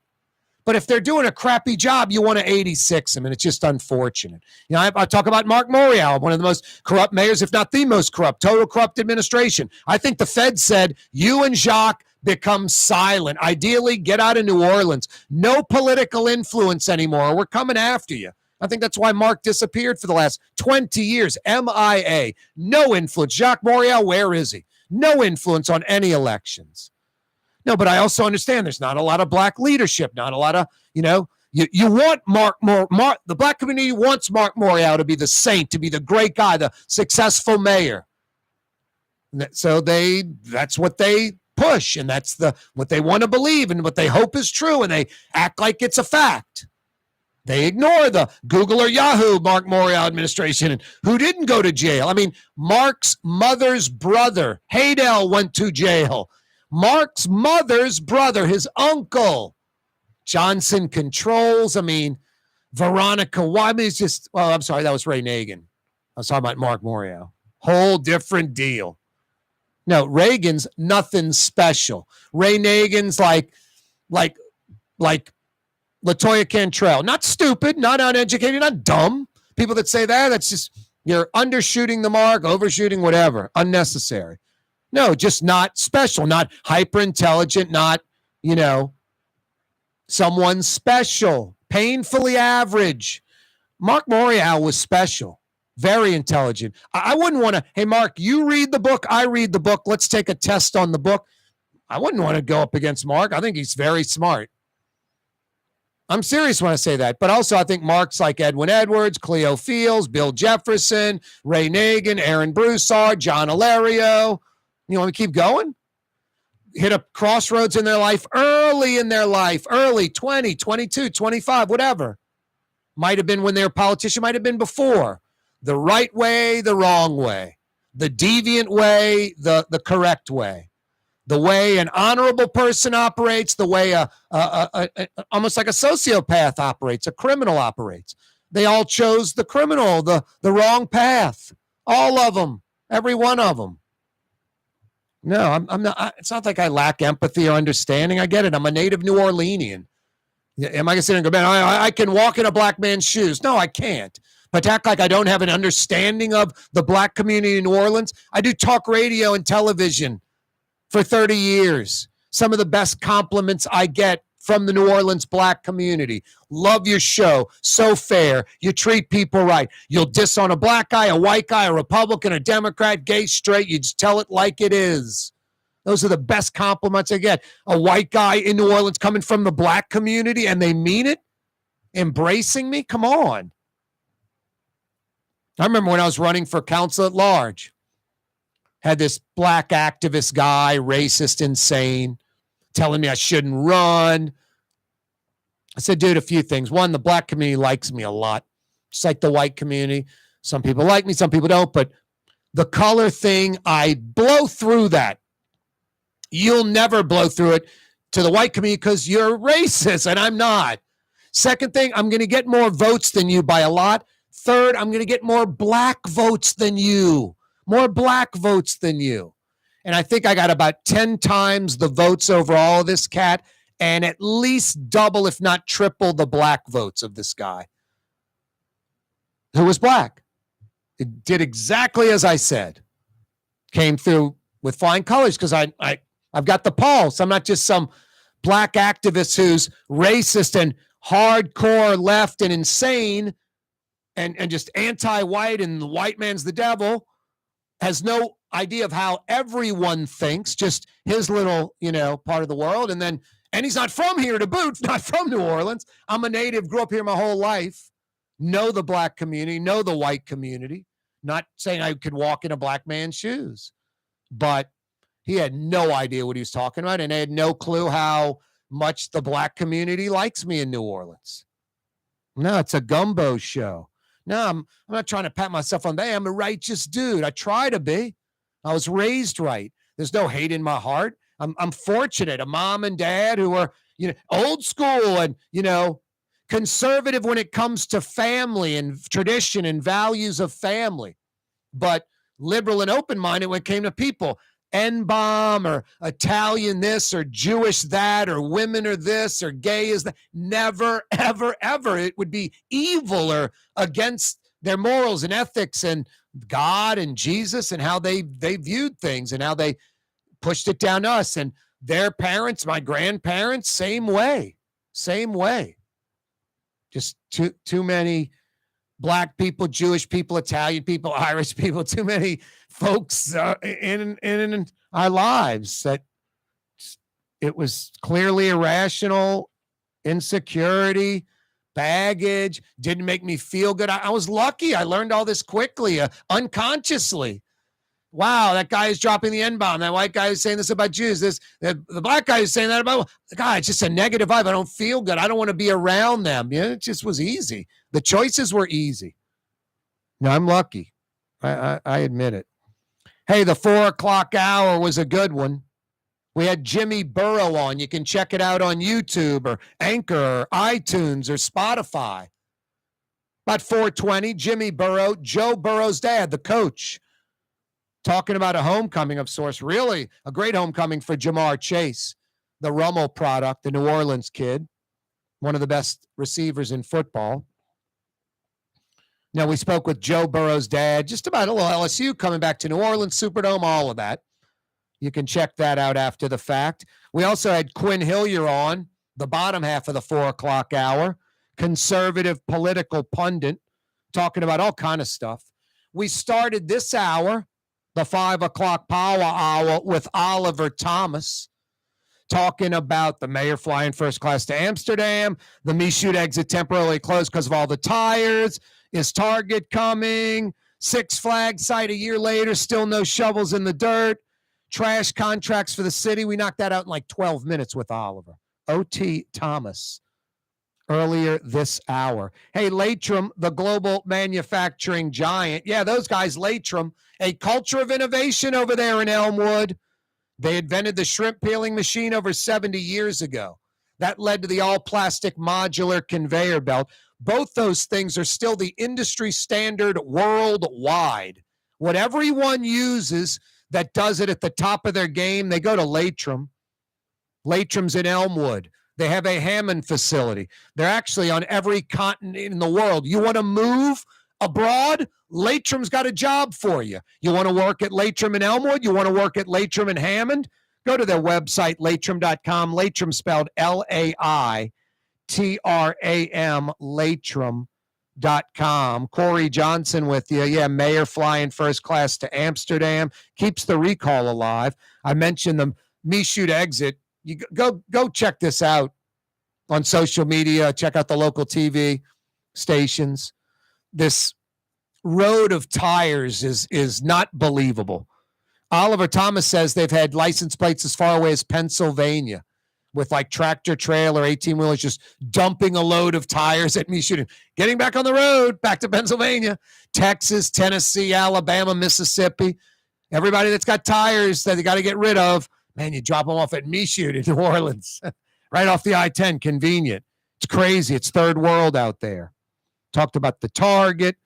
But if they're doing a crappy job, you want to 86 them, and it's just unfortunate. I talk about Mark Morial, one of the most corrupt mayors, if not the most corrupt, total corrupt administration. I think the Fed said, you and Jacques become silent. Ideally, get out of New Orleans. No political influence anymore. We're coming after you. I think that's why Mark disappeared for the last 20 years. MIA. No influence. Jacques Morial, where is he? No influence on any elections. No, but I also understand there's not a lot of black leadership, not a lot of, you want the black community wants Mark Morial to be the saint, to be the great guy, the successful mayor. So that's what they push, and that's what they want to believe and what they hope is true, and they act like it's a fact. They ignore the Google or Yahoo Mark Morial administration and who didn't go to jail. I mean, Mark's mother's brother, Haydel, went to jail. Mark's mother's brother, his uncle, Johnson Controls. I mean, Veronica Wyman is just, I'm sorry, that was Ray Nagin. I was talking about Mark Morial. Whole different deal. No, Reagan's nothing special. Ray Nagin's like Latoya Cantrell. Not stupid, not uneducated, not dumb. People that say that's just, you're undershooting the mark, overshooting, whatever. Unnecessary. No, just not special, not hyper intelligent, not, someone special, painfully average. Mark Morial was special, very intelligent. I wouldn't want to, hey, Mark, you read the book, I read the book. Let's take a test on the book. I wouldn't want to go up against Mark. I think he's very smart. I'm serious when I say that. But also, I think Mark's like Edwin Edwards, Cleo Fields, Bill Jefferson, Ray Nagin, Aaron Broussard, John Alario. You want me to keep going? Hit a crossroads in their life, early, 20, 22, 25, whatever. Might have been when they were a politician, might have been before. The right way, the wrong way. The deviant way, the correct way. The way an honorable person operates, the way almost like a sociopath operates, a criminal operates. They all chose the criminal, the wrong path. All of them, every one of them. No, I'm not. It's not like I lack empathy or understanding. I get it. I'm a native New Orleanian. Am I going to sit and go, man, I can walk in a black man's shoes? No, I can't. But to act like I don't have an understanding of the black community in New Orleans, I do talk radio and television for 30 years. Some of the best compliments I get from the New Orleans black community. Love your show. So fair. You treat people right. You'll diss on a black guy, a white guy, a Republican, a Democrat, gay, straight. You just tell it like it is. Those are the best compliments I get. A white guy in New Orleans coming from the black community and they mean it, embracing me. Come on. I remember when I was running for council at large, had this black activist guy, racist, insane, telling me I shouldn't run. I said, dude, a few things. One, the black community likes me a lot, just like the white community. Some people like me, some people don't, but the color thing, I blow through that. You'll never blow through it to the white community because you're racist, and I'm not. Second thing, I'm going to get more votes than you by a lot. Third, I'm going to get more black votes than you. More black votes than you. And I think I got about 10 times the votes overall of this cat and at least double, if not triple, the black votes of this guy who was black. It did exactly as I said. Came through with flying colors because I've got the pulse. I'm not just some black activist who's racist and hardcore left and insane and just anti-white and the white man's the devil, has no idea of how everyone thinks, just his little, part of the world. And he's not from here to boot, not from New Orleans. I'm a native, grew up here my whole life, know the black community, know the white community, not saying I could walk in a black man's shoes, but he had no idea what he was talking about, and I had no clue how much the black community likes me in New Orleans. No, it's a gumbo show. No, I'm not trying to pat myself on the back. I'm a righteous dude. I try to be. I was raised right. There's no hate in my heart. I'm fortunate. A mom and dad who are, old school and, conservative when it comes to family and tradition and values of family, but liberal and open-minded when it came to people. N-bomb or Italian this or Jewish that or women are this or gay is that. Never, ever, ever. It would be evil or against their morals and ethics and God and Jesus and how they viewed things and how they pushed it down to us. And their parents, my grandparents, same way. Just too many black people, Jewish people, Italian people, Irish people, too many folks in our lives that it was clearly irrational, insecurity, baggage, didn't make me feel good. I was lucky. I learned all this quickly, unconsciously. Wow, that guy is dropping the N-bomb. That white guy is saying this about Jews. The black guy is saying that about the guy. It's just a negative vibe. I don't feel good. I don't want to be around them. It just was easy. The choices were easy. Now, I'm lucky. I admit it. Hey, the 4 o'clock hour was a good one. We had Jimmy Burrow on. You can check it out on YouTube or Anchor or iTunes or Spotify. About 4:20, Jimmy Burrow, Joe Burrow's dad, the coach, talking about a homecoming of sorts. Really a great homecoming for Jamar Chase, the Rummel product, the New Orleans kid, one of the best receivers in football. Now, we spoke with Joe Burrow's dad just about a little LSU coming back to New Orleans, Superdome, all of that. You can check that out after the fact. We also had Quin Hillyer on, the bottom half of the 4 o'clock hour, conservative political pundit, talking about all kind of stuff. We started this hour, the 5 o'clock power hour, with Oliver Thomas, talking about the mayor flying first class to Amsterdam, the Michoud exit temporarily closed because of all the tires. Is Target coming? Six Flags site a year later, still no shovels in the dirt. Trash contracts for the city. We knocked that out in like 12 minutes with Oliver. O.T. Thomas earlier this hour. Hey, Latrim, the global manufacturing giant. Yeah, those guys, Latrim, a culture of innovation over there in Elmwood. They invented the shrimp peeling machine over 70 years ago. That led to the all-plastic modular conveyor belt. Both those things are still the industry standard worldwide. What everyone uses, that does it at the top of their game, they go to Latrim. Latrim's in Elmwood. They have a Hammond facility. They're actually on every continent in the world. You want to move abroad? Latrim's got a job for you. You want to work at Latrim in Elmwood? You want to work at Latrim in Hammond? Go to their website, latrim.com. Latrim spelled Laitram, Latrim.com. Corey Johnson with you. Yeah, Mayor flying first class to Amsterdam. Keeps the recall alive. I mentioned the Me Shoot exit. You go check this out on social media. Check out the local TV stations. This road of tires is not believable. Oliver Thomas says they've had license plates as far away as Pennsylvania with like tractor trailer, 18-wheelers just dumping a load of tires at Me Shooting. Getting back on the road, back to Pennsylvania, Texas, Tennessee, Alabama, Mississippi. Everybody that's got tires that they got to get rid of, man, you drop them off at Me Shoot in New Orleans, right off the I-10, convenient. It's crazy. It's third world out there. Talked about the Target,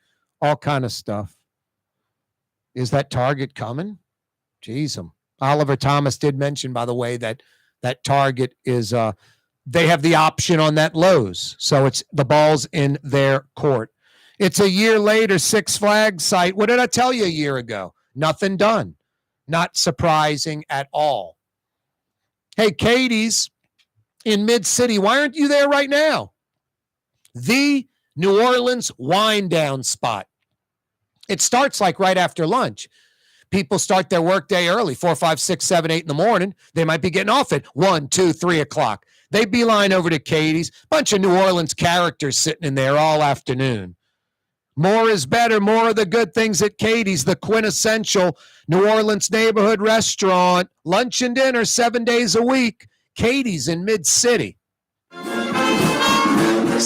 all kind of stuff. Is that Target coming? Jeez, Oliver Thomas did mention, by the way, that Target is, they have the option on that Lowe's. So it's the ball's in their court. It's a year later, Six Flags site. What did I tell you a year ago? Nothing done. Not surprising at all. Hey, Katie's in Mid-City. Why aren't you there right now? The New Orleans wind down spot. It starts like right after lunch. People start their workday early, 4, 5, 6, 7, 8 in the morning. They might be getting off at 1, 2, 3 o'clock. They beeline over to Katie's. Bunch of New Orleans characters sitting in there all afternoon. More is better. More of the good things at Katie's, the quintessential New Orleans neighborhood restaurant. Lunch and dinner 7 days a week. Katie's in Mid-City.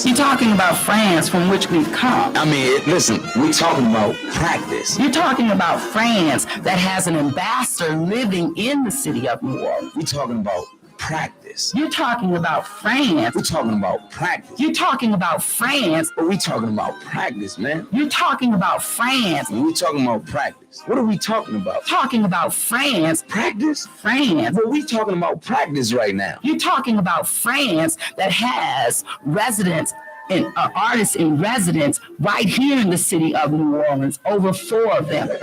You're talking about France from which we've come. I mean, listen, we're talking about practice. You're talking about France that has an ambassador living in the city of New Orleans. We're talking about practice. You're talking about France. We're talking about practice. You're talking about France. But we're talking about practice, man. You're talking about France. We're talking about practice. What are we talking about? Talking about France. Practice? France. But we're talking about practice right now. You're talking about France that has residents and artists in residence right here in the city of New Orleans, over 4 of them. You're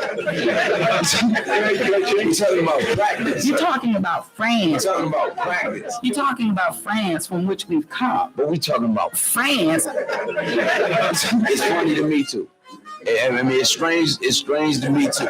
talking about practice. You're talking about France. You're talking about practice. You're talking about France from which we've come. But we're talking about France. It's funny to me too. I mean, it's strange to me too.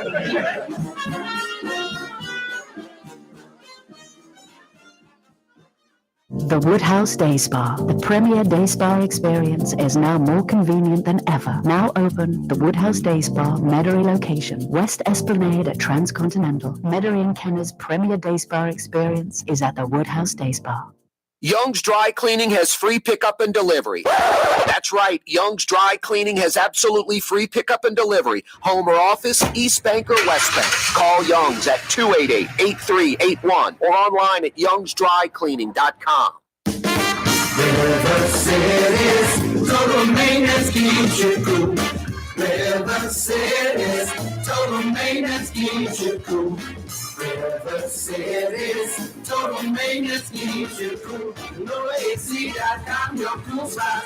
The Woodhouse Day Spa, the premier day spa experience, is now more convenient than ever. Now open, the Woodhouse Day Spa, Metairie location, West Esplanade at Transcontinental. Metairie and Kenner's premier day spa experience is at the Woodhouse Day Spa. Young's Dry Cleaning has free pickup and delivery. That's right. Young's Dry Cleaning has absolutely free pickup and delivery. Home or office, East Bank or West Bank. Call Young's at 288-8381 or online at youngsdrycleaning.com. River City's total maintenance keeps you cool. River City's total maintenance keeps you cool. River City's total maintenance keeps you cool. NoAC.com, your cool spot.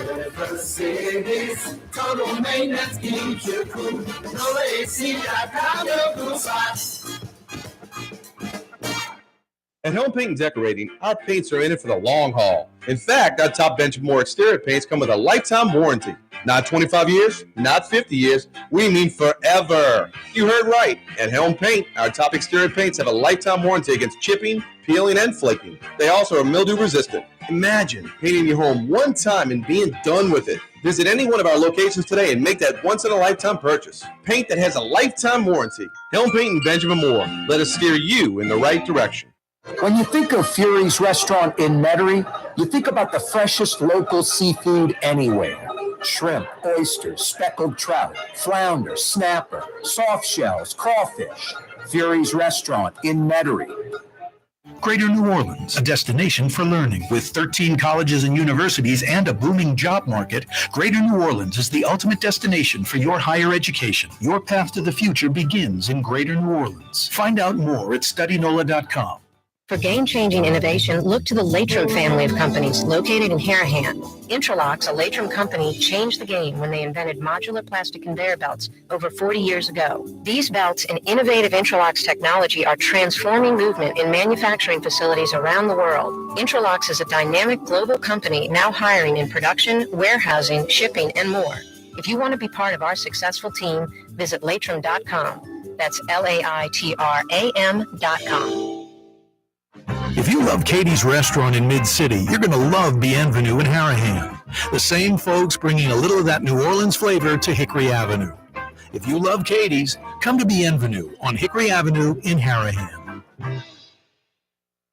River City's total maintenance keeps you cool. NoAC.com, your cool spot. At Home Paint and Decorating, our paints are in it for the long haul. In fact, our top bench more exterior paints come with a lifetime warranty. Not 25 years, not 50 years, we mean forever. You heard right. At Helm Paint, our top exterior paints have a lifetime warranty against chipping, peeling, and flaking. They also are mildew resistant. Imagine painting your home one time and being done with it. Visit any one of our locations today and make that once-in-a-lifetime purchase. Paint that has a lifetime warranty. Helm Paint and Benjamin Moore. Let us steer you in the right direction. When you think of Fury's Restaurant in Metairie, you think about the freshest local seafood anywhere. Shrimp, oysters, speckled trout, flounder, snapper, soft shells, crawfish. Fury's Restaurant in Metairie. Greater New Orleans, a destination for learning. With 13 colleges and universities and a booming job market, Greater New Orleans is the ultimate destination for your higher education. Your path to the future begins in Greater New Orleans. Find out more at studynola.com. For game-changing innovation, look to the Latrim family of companies located in Harahan. Interlocks, a Latrim company, changed the game when they invented modular plastic conveyor belts over 40 years ago. These belts and innovative Interlocks technology are transforming movement in manufacturing facilities around the world. Interlocks is a dynamic global company now hiring in production, warehousing, shipping, and more. If you want to be part of our successful team, visit latrim.com. That's LAITRAM.com. If you love Katie's Restaurant in Mid-City, you're going to love Bienvenue in Harahan. The same folks bringing a little of that New Orleans flavor to Hickory Avenue. If you love Katie's, come to Bienvenue on Hickory Avenue in Harahan.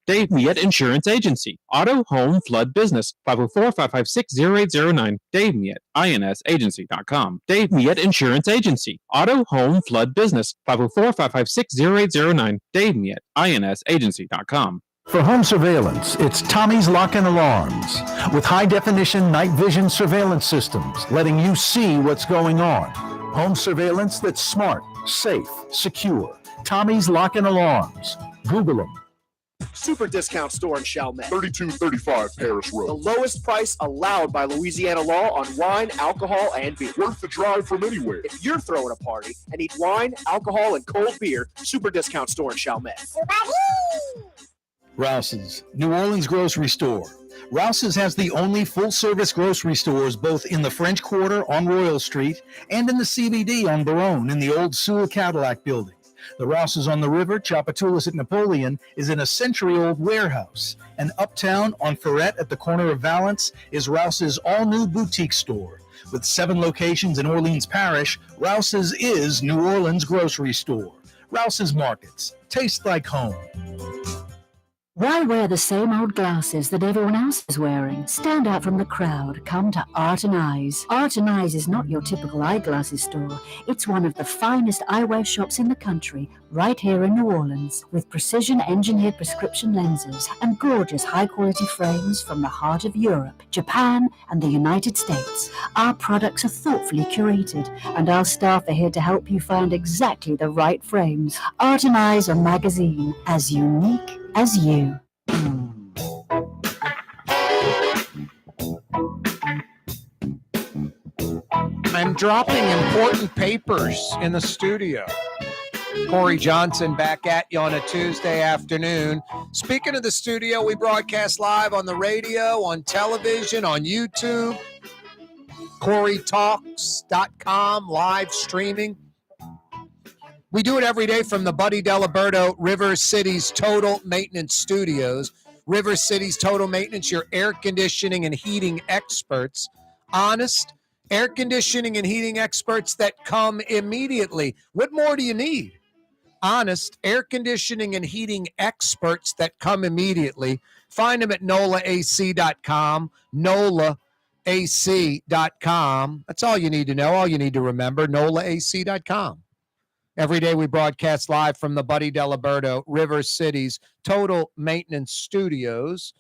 Dave Miette Insurance Agency. Auto, home, flood, business. 504-556-0809. Dave Miette, INSagency.com. Dave Miette Insurance Agency. Auto, home, flood, business. 504-556-0809. Dave Miette, INSagency.com. For home surveillance, it's Tommy's Lock and Alarms. With high-definition night vision surveillance systems, letting you see what's going on. Home surveillance that's smart, safe, secure. Tommy's Lock and Alarms. Google them. Super discount store in Chalmette. 3235 Paris Road. The lowest price allowed by Louisiana law on wine, alcohol, and beer. Worth the drive from anywhere. If you're throwing a party and need wine, alcohol, and cold beer, super discount store in Chalmette. Rouse's, New Orleans grocery store. Rouse's has the only full-service grocery stores both in the French Quarter on Royal Street and in the CBD on Baronne in the old Sewell Cadillac building. The Rouse's on the river, Tchoupitoulas at Napoleon, is in a century-old warehouse. And uptown on Ferret at the corner of Valence is Rouse's all-new boutique store. With 7 locations in Orleans Parish, Rouse's is New Orleans grocery store. Rouse's Markets. Taste like home. Why wear the same old glasses that everyone else is wearing? Stand out from the crowd. Come to Art and Eyes. Art and Eyes is not your typical eyeglasses store. It's one of the finest eyewear shops in the country, right here in New Orleans, with precision-engineered prescription lenses and gorgeous high-quality frames from the heart of Europe, Japan, and the United States. Our products are thoughtfully curated, and our staff are here to help you find exactly the right frames. Art and Eyes, a magazine as unique as you. I'm dropping important papers in the studio. Corey Johnson back at you on a Tuesday afternoon. Speaking of the studio, we broadcast live on the radio, on television, on YouTube, CoreyTalks.com, live streaming. We do it every day from the Buddy Diliberto River City's Total Maintenance Studios. River City's Total Maintenance, your air conditioning and heating experts. Honest air conditioning and heating experts that come immediately. What more do you need? Honest air conditioning and heating experts that come immediately. Find them at NOLAAC.com, NOLAAC.com. That's all you need to know, all you need to remember, NOLAAC.com. Every day we broadcast live from the Buddy Diliberto River City's Total Maintenance Studios.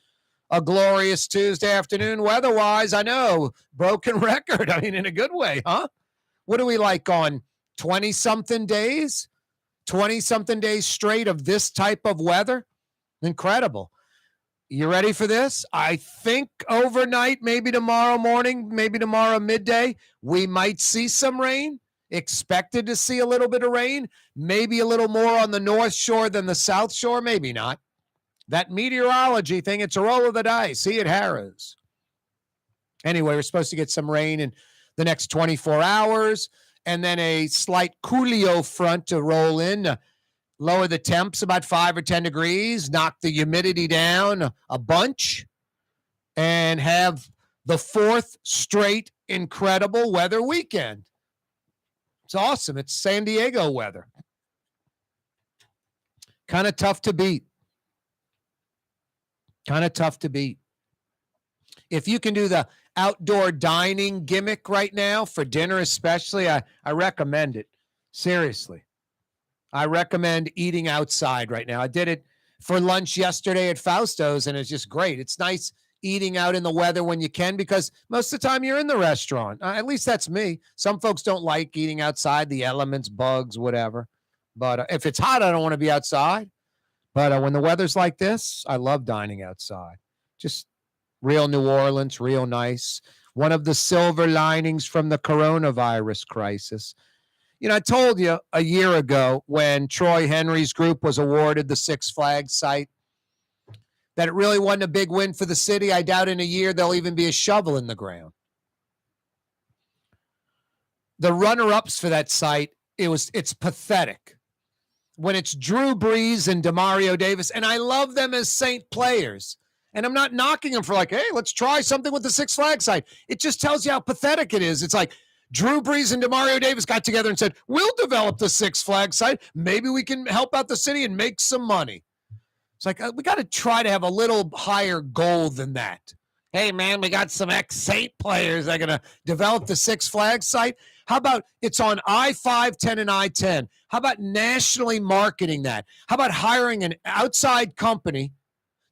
A glorious Tuesday afternoon weather-wise. I know, broken record. I mean, in a good way, huh? What do we like on 20-something days? 20-something days straight of this type of weather? Incredible. You ready for this? I think overnight, maybe tomorrow morning, maybe tomorrow midday, we might see some rain. Expected to see a little bit of rain, maybe a little more on the North Shore than the South Shore, maybe not. That meteorology thing, it's a roll of the dice. See, it harrows. Anyway, we're supposed to get some rain in the next 24 hours, and then a slight coolio front to roll in, lower the temps about 5 or 10 degrees, knock the humidity down a bunch, and have the 4th straight incredible weather weekend. It's awesome. It's San Diego weather. Kind of tough to beat. Kind of tough to beat. If you can do the outdoor dining gimmick right now for dinner especially, I recommend it. Seriously. I recommend eating outside right now. I did it for lunch yesterday at Fausto's, and it's just great. It's nice eating out in the weather when you can, because most of the time you're in the restaurant. At least that's me. Some folks don't like eating outside, the elements, bugs, whatever. But if it's hot, I don't want to be outside. But when the weather's like this, I love dining outside. Just real New Orleans, real nice. One of the silver linings from the coronavirus crisis. You know, I told you a year ago when Troy Henry's group was awarded the Six Flags site that it really wasn't a big win for the city. I doubt in a year there'll even be a shovel in the ground. The runner-ups for that site, it's pathetic. When it's Drew Brees and Demario Davis, and I love them as Saint players, and I'm not knocking them for like, hey, let's try something with the Six Flags site. It just tells you how pathetic it is. It's like Drew Brees and Demario Davis got together and said, we'll develop the Six Flags site. Maybe we can help out the city and make some money. It's like, we got to try to have a little higher goal than that. Hey, man, we got some ex-Saint players that are going to develop the Six Flags site. How about it's on I-5, 10, and I-10? How about nationally marketing that? How about hiring an outside company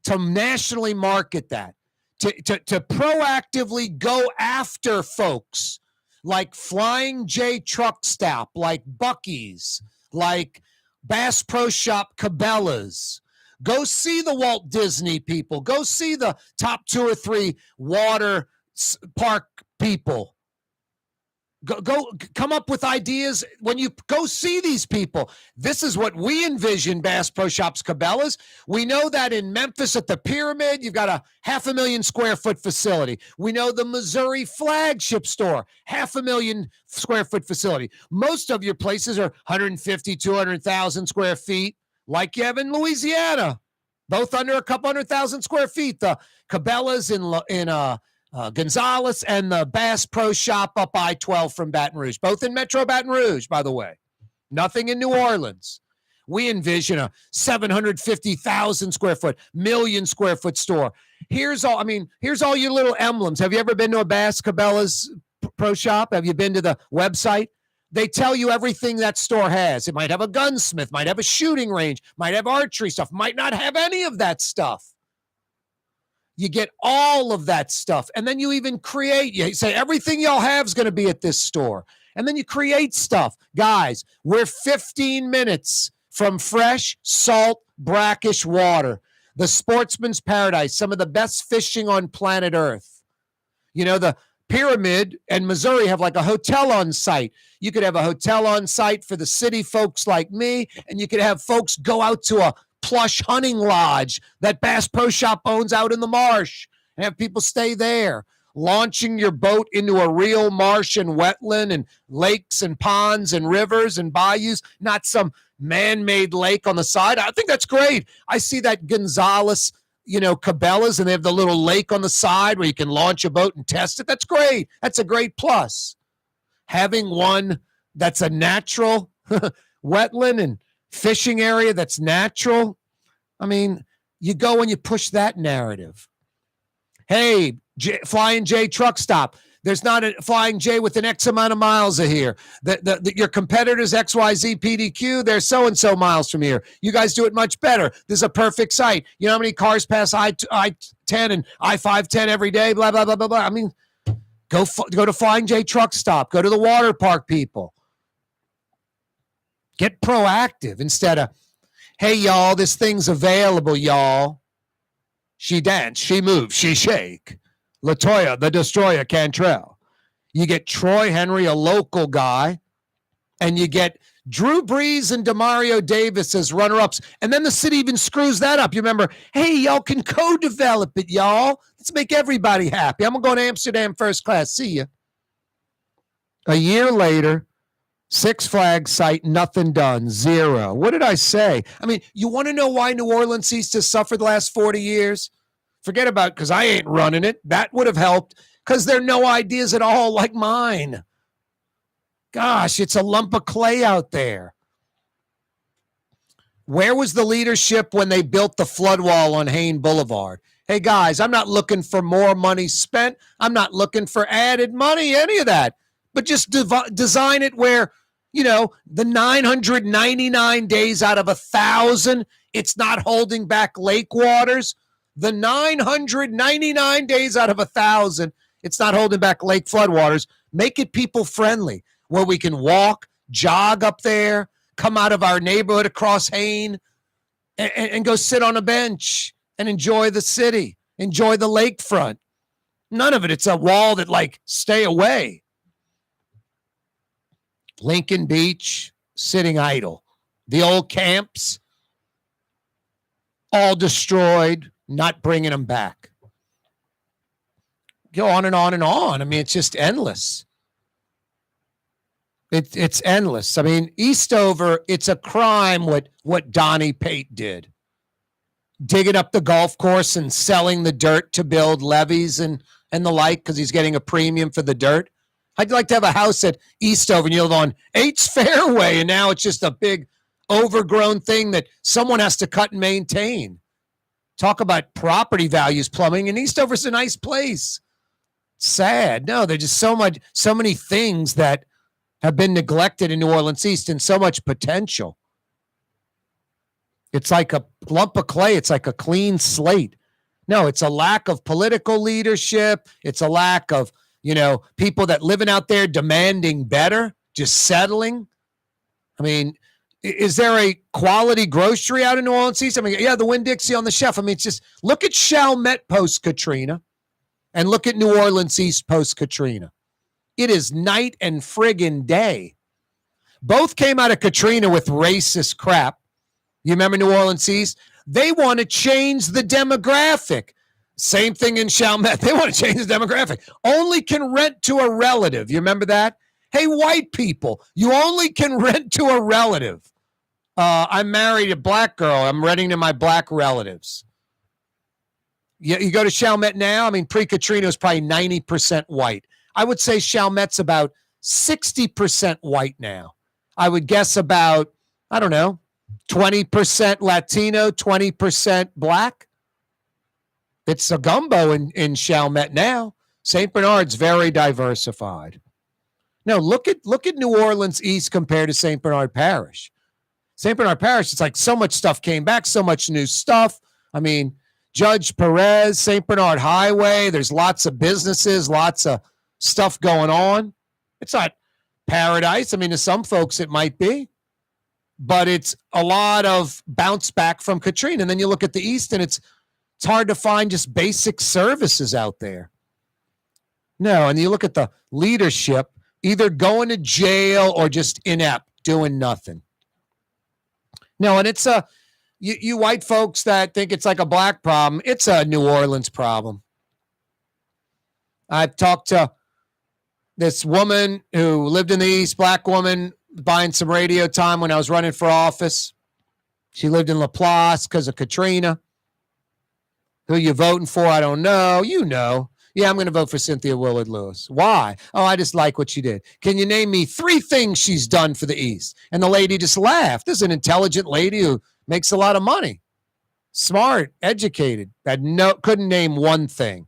to nationally market that, to proactively go after folks like Flying J Truck Stop, like Buc-ee's, like Bass Pro Shop Cabela's. Go see the Walt Disney people. Go see the top 2 or 3 water park people. Go come up with ideas when you go see these people. This is what we envision Bass Pro Shops Cabela's. We know that in Memphis at the Pyramid, you've got a 500,000 square foot facility. We know the Missouri flagship store, 500,000 square foot facility. Most of your places are 150, 200,000 square feet, like you have in Louisiana, both under a couple 100,000 square feet. The Cabela's in Gonzales and the Bass Pro Shop up I-12 from Baton Rouge, both in Metro Baton Rouge, by the way. Nothing in New Orleans. We envision a 750,000 square foot, million square foot store. Here's all your little emblems. Have you ever been to a Bass Cabela's Pro Shop? Have you been to the website? They tell you everything that store has. It might have a gunsmith, might have a shooting range, might have archery stuff, might not have any of that stuff. You get all of that stuff. And then you even create, you say everything y'all have is going to be at this store. And then you create stuff. Guys, we're 15 minutes from fresh, salt, brackish water. The sportsman's paradise, some of the best fishing on planet Earth. You know, the Pyramid and Missouri have like a hotel on site. You could have a hotel on site for the city folks like me, and you could have folks go out to a plush hunting lodge that Bass Pro Shop owns out in the marsh and have people stay there, launching your boat into a real marsh and wetland and lakes and ponds and rivers and bayous, not some man-made lake on the side. I think that's great. I see that Gonzales, Cabela's, and they have the little lake on the side where you can launch a boat and test it. That's great. That's a great plus. Having one that's a natural wetland and fishing area that's natural. I mean, you go and you push that narrative. Hey, Flying J Truck Stop. There's not a Flying J within X amount of miles of here. Your competitors, XYZ, PDQ, they're so-and-so miles from here. You guys do it much better. This is a perfect site. You know how many cars pass I-10 and I-510 every day, blah, blah, blah, blah, blah. I mean, go to Flying J Truck Stop. Go to the water park people. Get proactive instead of, hey, y'all, this thing's available, y'all. She dance, she moves, she shake. Latoya, the Destroyer Cantrell. You get Troy Henry, a local guy, and you get Drew Brees and Demario Davis as runner-ups, and then the city even screws that up. You remember, hey, y'all can co-develop it, y'all. Let's make everybody happy. I'm going to go to Amsterdam first class. See ya. A year later, Six Flags site, nothing done, zero. What did I say? I mean, you want to know why New Orleans ceased to suffer the last 40 years? Forget about because I ain't running it. That would have helped because there are no ideas at all like mine. Gosh, it's a lump of clay out there. Where was the leadership when they built the flood wall on Hayne Boulevard? Hey, guys, I'm not looking for more money spent. I'm not looking for added money, any of that. But just design it where You know, the 999 days out of 1,000, it's not holding back lake waters. The 999 days out of 1,000, it's not holding back lake floodwaters. Make it people friendly where we can walk, jog up there, come out of our neighborhood across Hain and go sit on a bench and enjoy the city, enjoy the lakefront. None of it. It's a wall that, like, stay away. Lincoln Beach, sitting idle. The old camps, all destroyed, not bringing them back. Go on and on and on. I mean, it's just endless. It's endless. I mean, Eastover, it's a crime what Donnie Pate did. Digging up the golf course and selling the dirt to build levees and the like because he's getting a premium for the dirt. I'd like to have a house at Eastover and you live on 8's Fairway, and now it's just a big overgrown thing that someone has to cut and maintain. Talk about property values plummeting, and Eastover's a nice place. Sad. No, there's just so many things that have been neglected in New Orleans East and so much potential. It's like a lump of clay. It's like a clean slate. No, it's a lack of political leadership. It's a lack of, people that living out there demanding better, just settling. I mean, is there a quality grocery out in New Orleans East? I mean, yeah, the Winn-Dixie on the shelf. I mean, it's just look at Chalmette post-Katrina and look at New Orleans East post-Katrina. It is night and friggin' day. Both came out of Katrina with racist crap. You remember New Orleans East? They want to change the demographic. Same thing in Chalmette. They want to change the demographic. Only can rent to a relative. You remember that? Hey, white people, you only can rent to a relative. I'm married a black girl. I'm renting to my black relatives. You go to Chalmette now, I mean, pre-Katrina was probably 90% white. I would say Chalmette's about 60% white now. I would guess about, 20% Latino, 20% black. It's a gumbo in Chalmette now. St. Bernard's very diversified. No, look at New Orleans East compared to St. Bernard Parish. St. Bernard Parish, it's like so much stuff came back, so much new stuff. I mean, Judge Perez, St. Bernard Highway, there's lots of businesses, lots of stuff going on. It's not paradise. I mean, to some folks it might be, but it's a lot of bounce back from Katrina. And then you look at the East and it's hard to find just basic services out there. No, and you look at the leadership, either going to jail or just inept, doing nothing. No, and it's you white folks that think it's like a black problem. It's a New Orleans problem. I've talked to this woman who lived in the East, black woman, buying some radio time when I was running for office. She lived in Laplace because of Katrina. Who you voting for? I don't know. You know. Yeah, I'm going to vote for Cynthia Willard Lewis. Why? Oh, I just like what she did. Can you name me 3 things she's done for the East? And the lady just laughed. This is an intelligent lady who makes a lot of money. Smart, educated. Couldn't name one thing.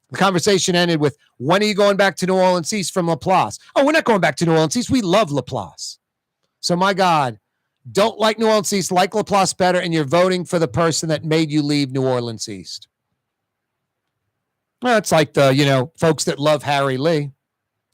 The conversation ended with, when are you going back to New Orleans East from Laplace? Oh, we're not going back to New Orleans East. We love Laplace. So, my God, don't like New Orleans East, like Laplace better, and you're voting for the person that made you leave New Orleans East. Well, it's like the, folks that love Harry Lee.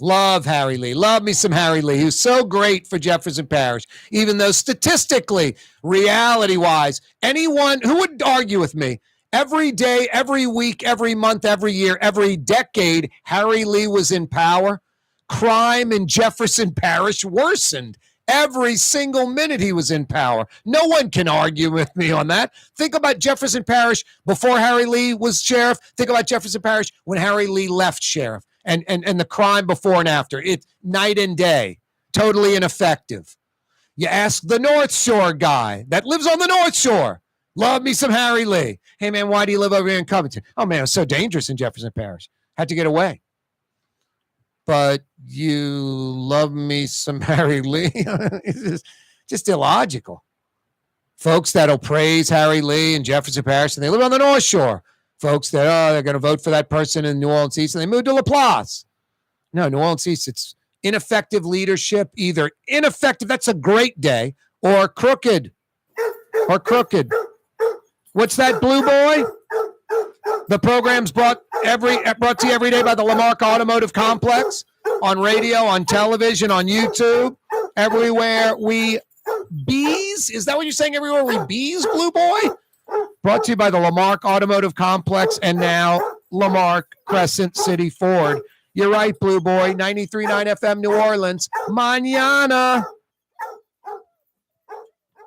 Love Harry Lee. Love me some Harry Lee. He was so great for Jefferson Parish, even though statistically, reality-wise, anyone who would argue with me, every day, every week, every month, every year, every decade, Harry Lee was in power. Crime in Jefferson Parish worsened. Every single minute he was in power. No one can argue with me on that. Think about Jefferson Parish before Harry Lee was sheriff. Think about Jefferson Parish when Harry Lee left sheriff. And the crime before and after. It's night and day. Totally ineffective. You ask the North Shore guy that lives on the North Shore. Love me some Harry Lee. Hey, man, why do you live over here in Covington? Oh, man, it was so dangerous in Jefferson Parish. Had to get away. But you love me some Harry Lee? It's just illogical. Folks that'll praise Harry Lee in Jefferson Parish, and they live on the North Shore. Folks that, they're going to vote for that person in New Orleans East, and they move to Laplace. No, New Orleans East, it's ineffective leadership, either ineffective, that's a great day, or crooked. What's that, Blue Boy? The program's brought to you every day by the Lamarck Automotive Complex, on radio, on television, on YouTube, everywhere we bees. Is that what you're saying? Everywhere we bees, Blue Boy? Brought to you by the Lamarck Automotive Complex and now Lamarck Crescent City Ford. You're right, Blue Boy. 93.9 FM New Orleans. Mañana.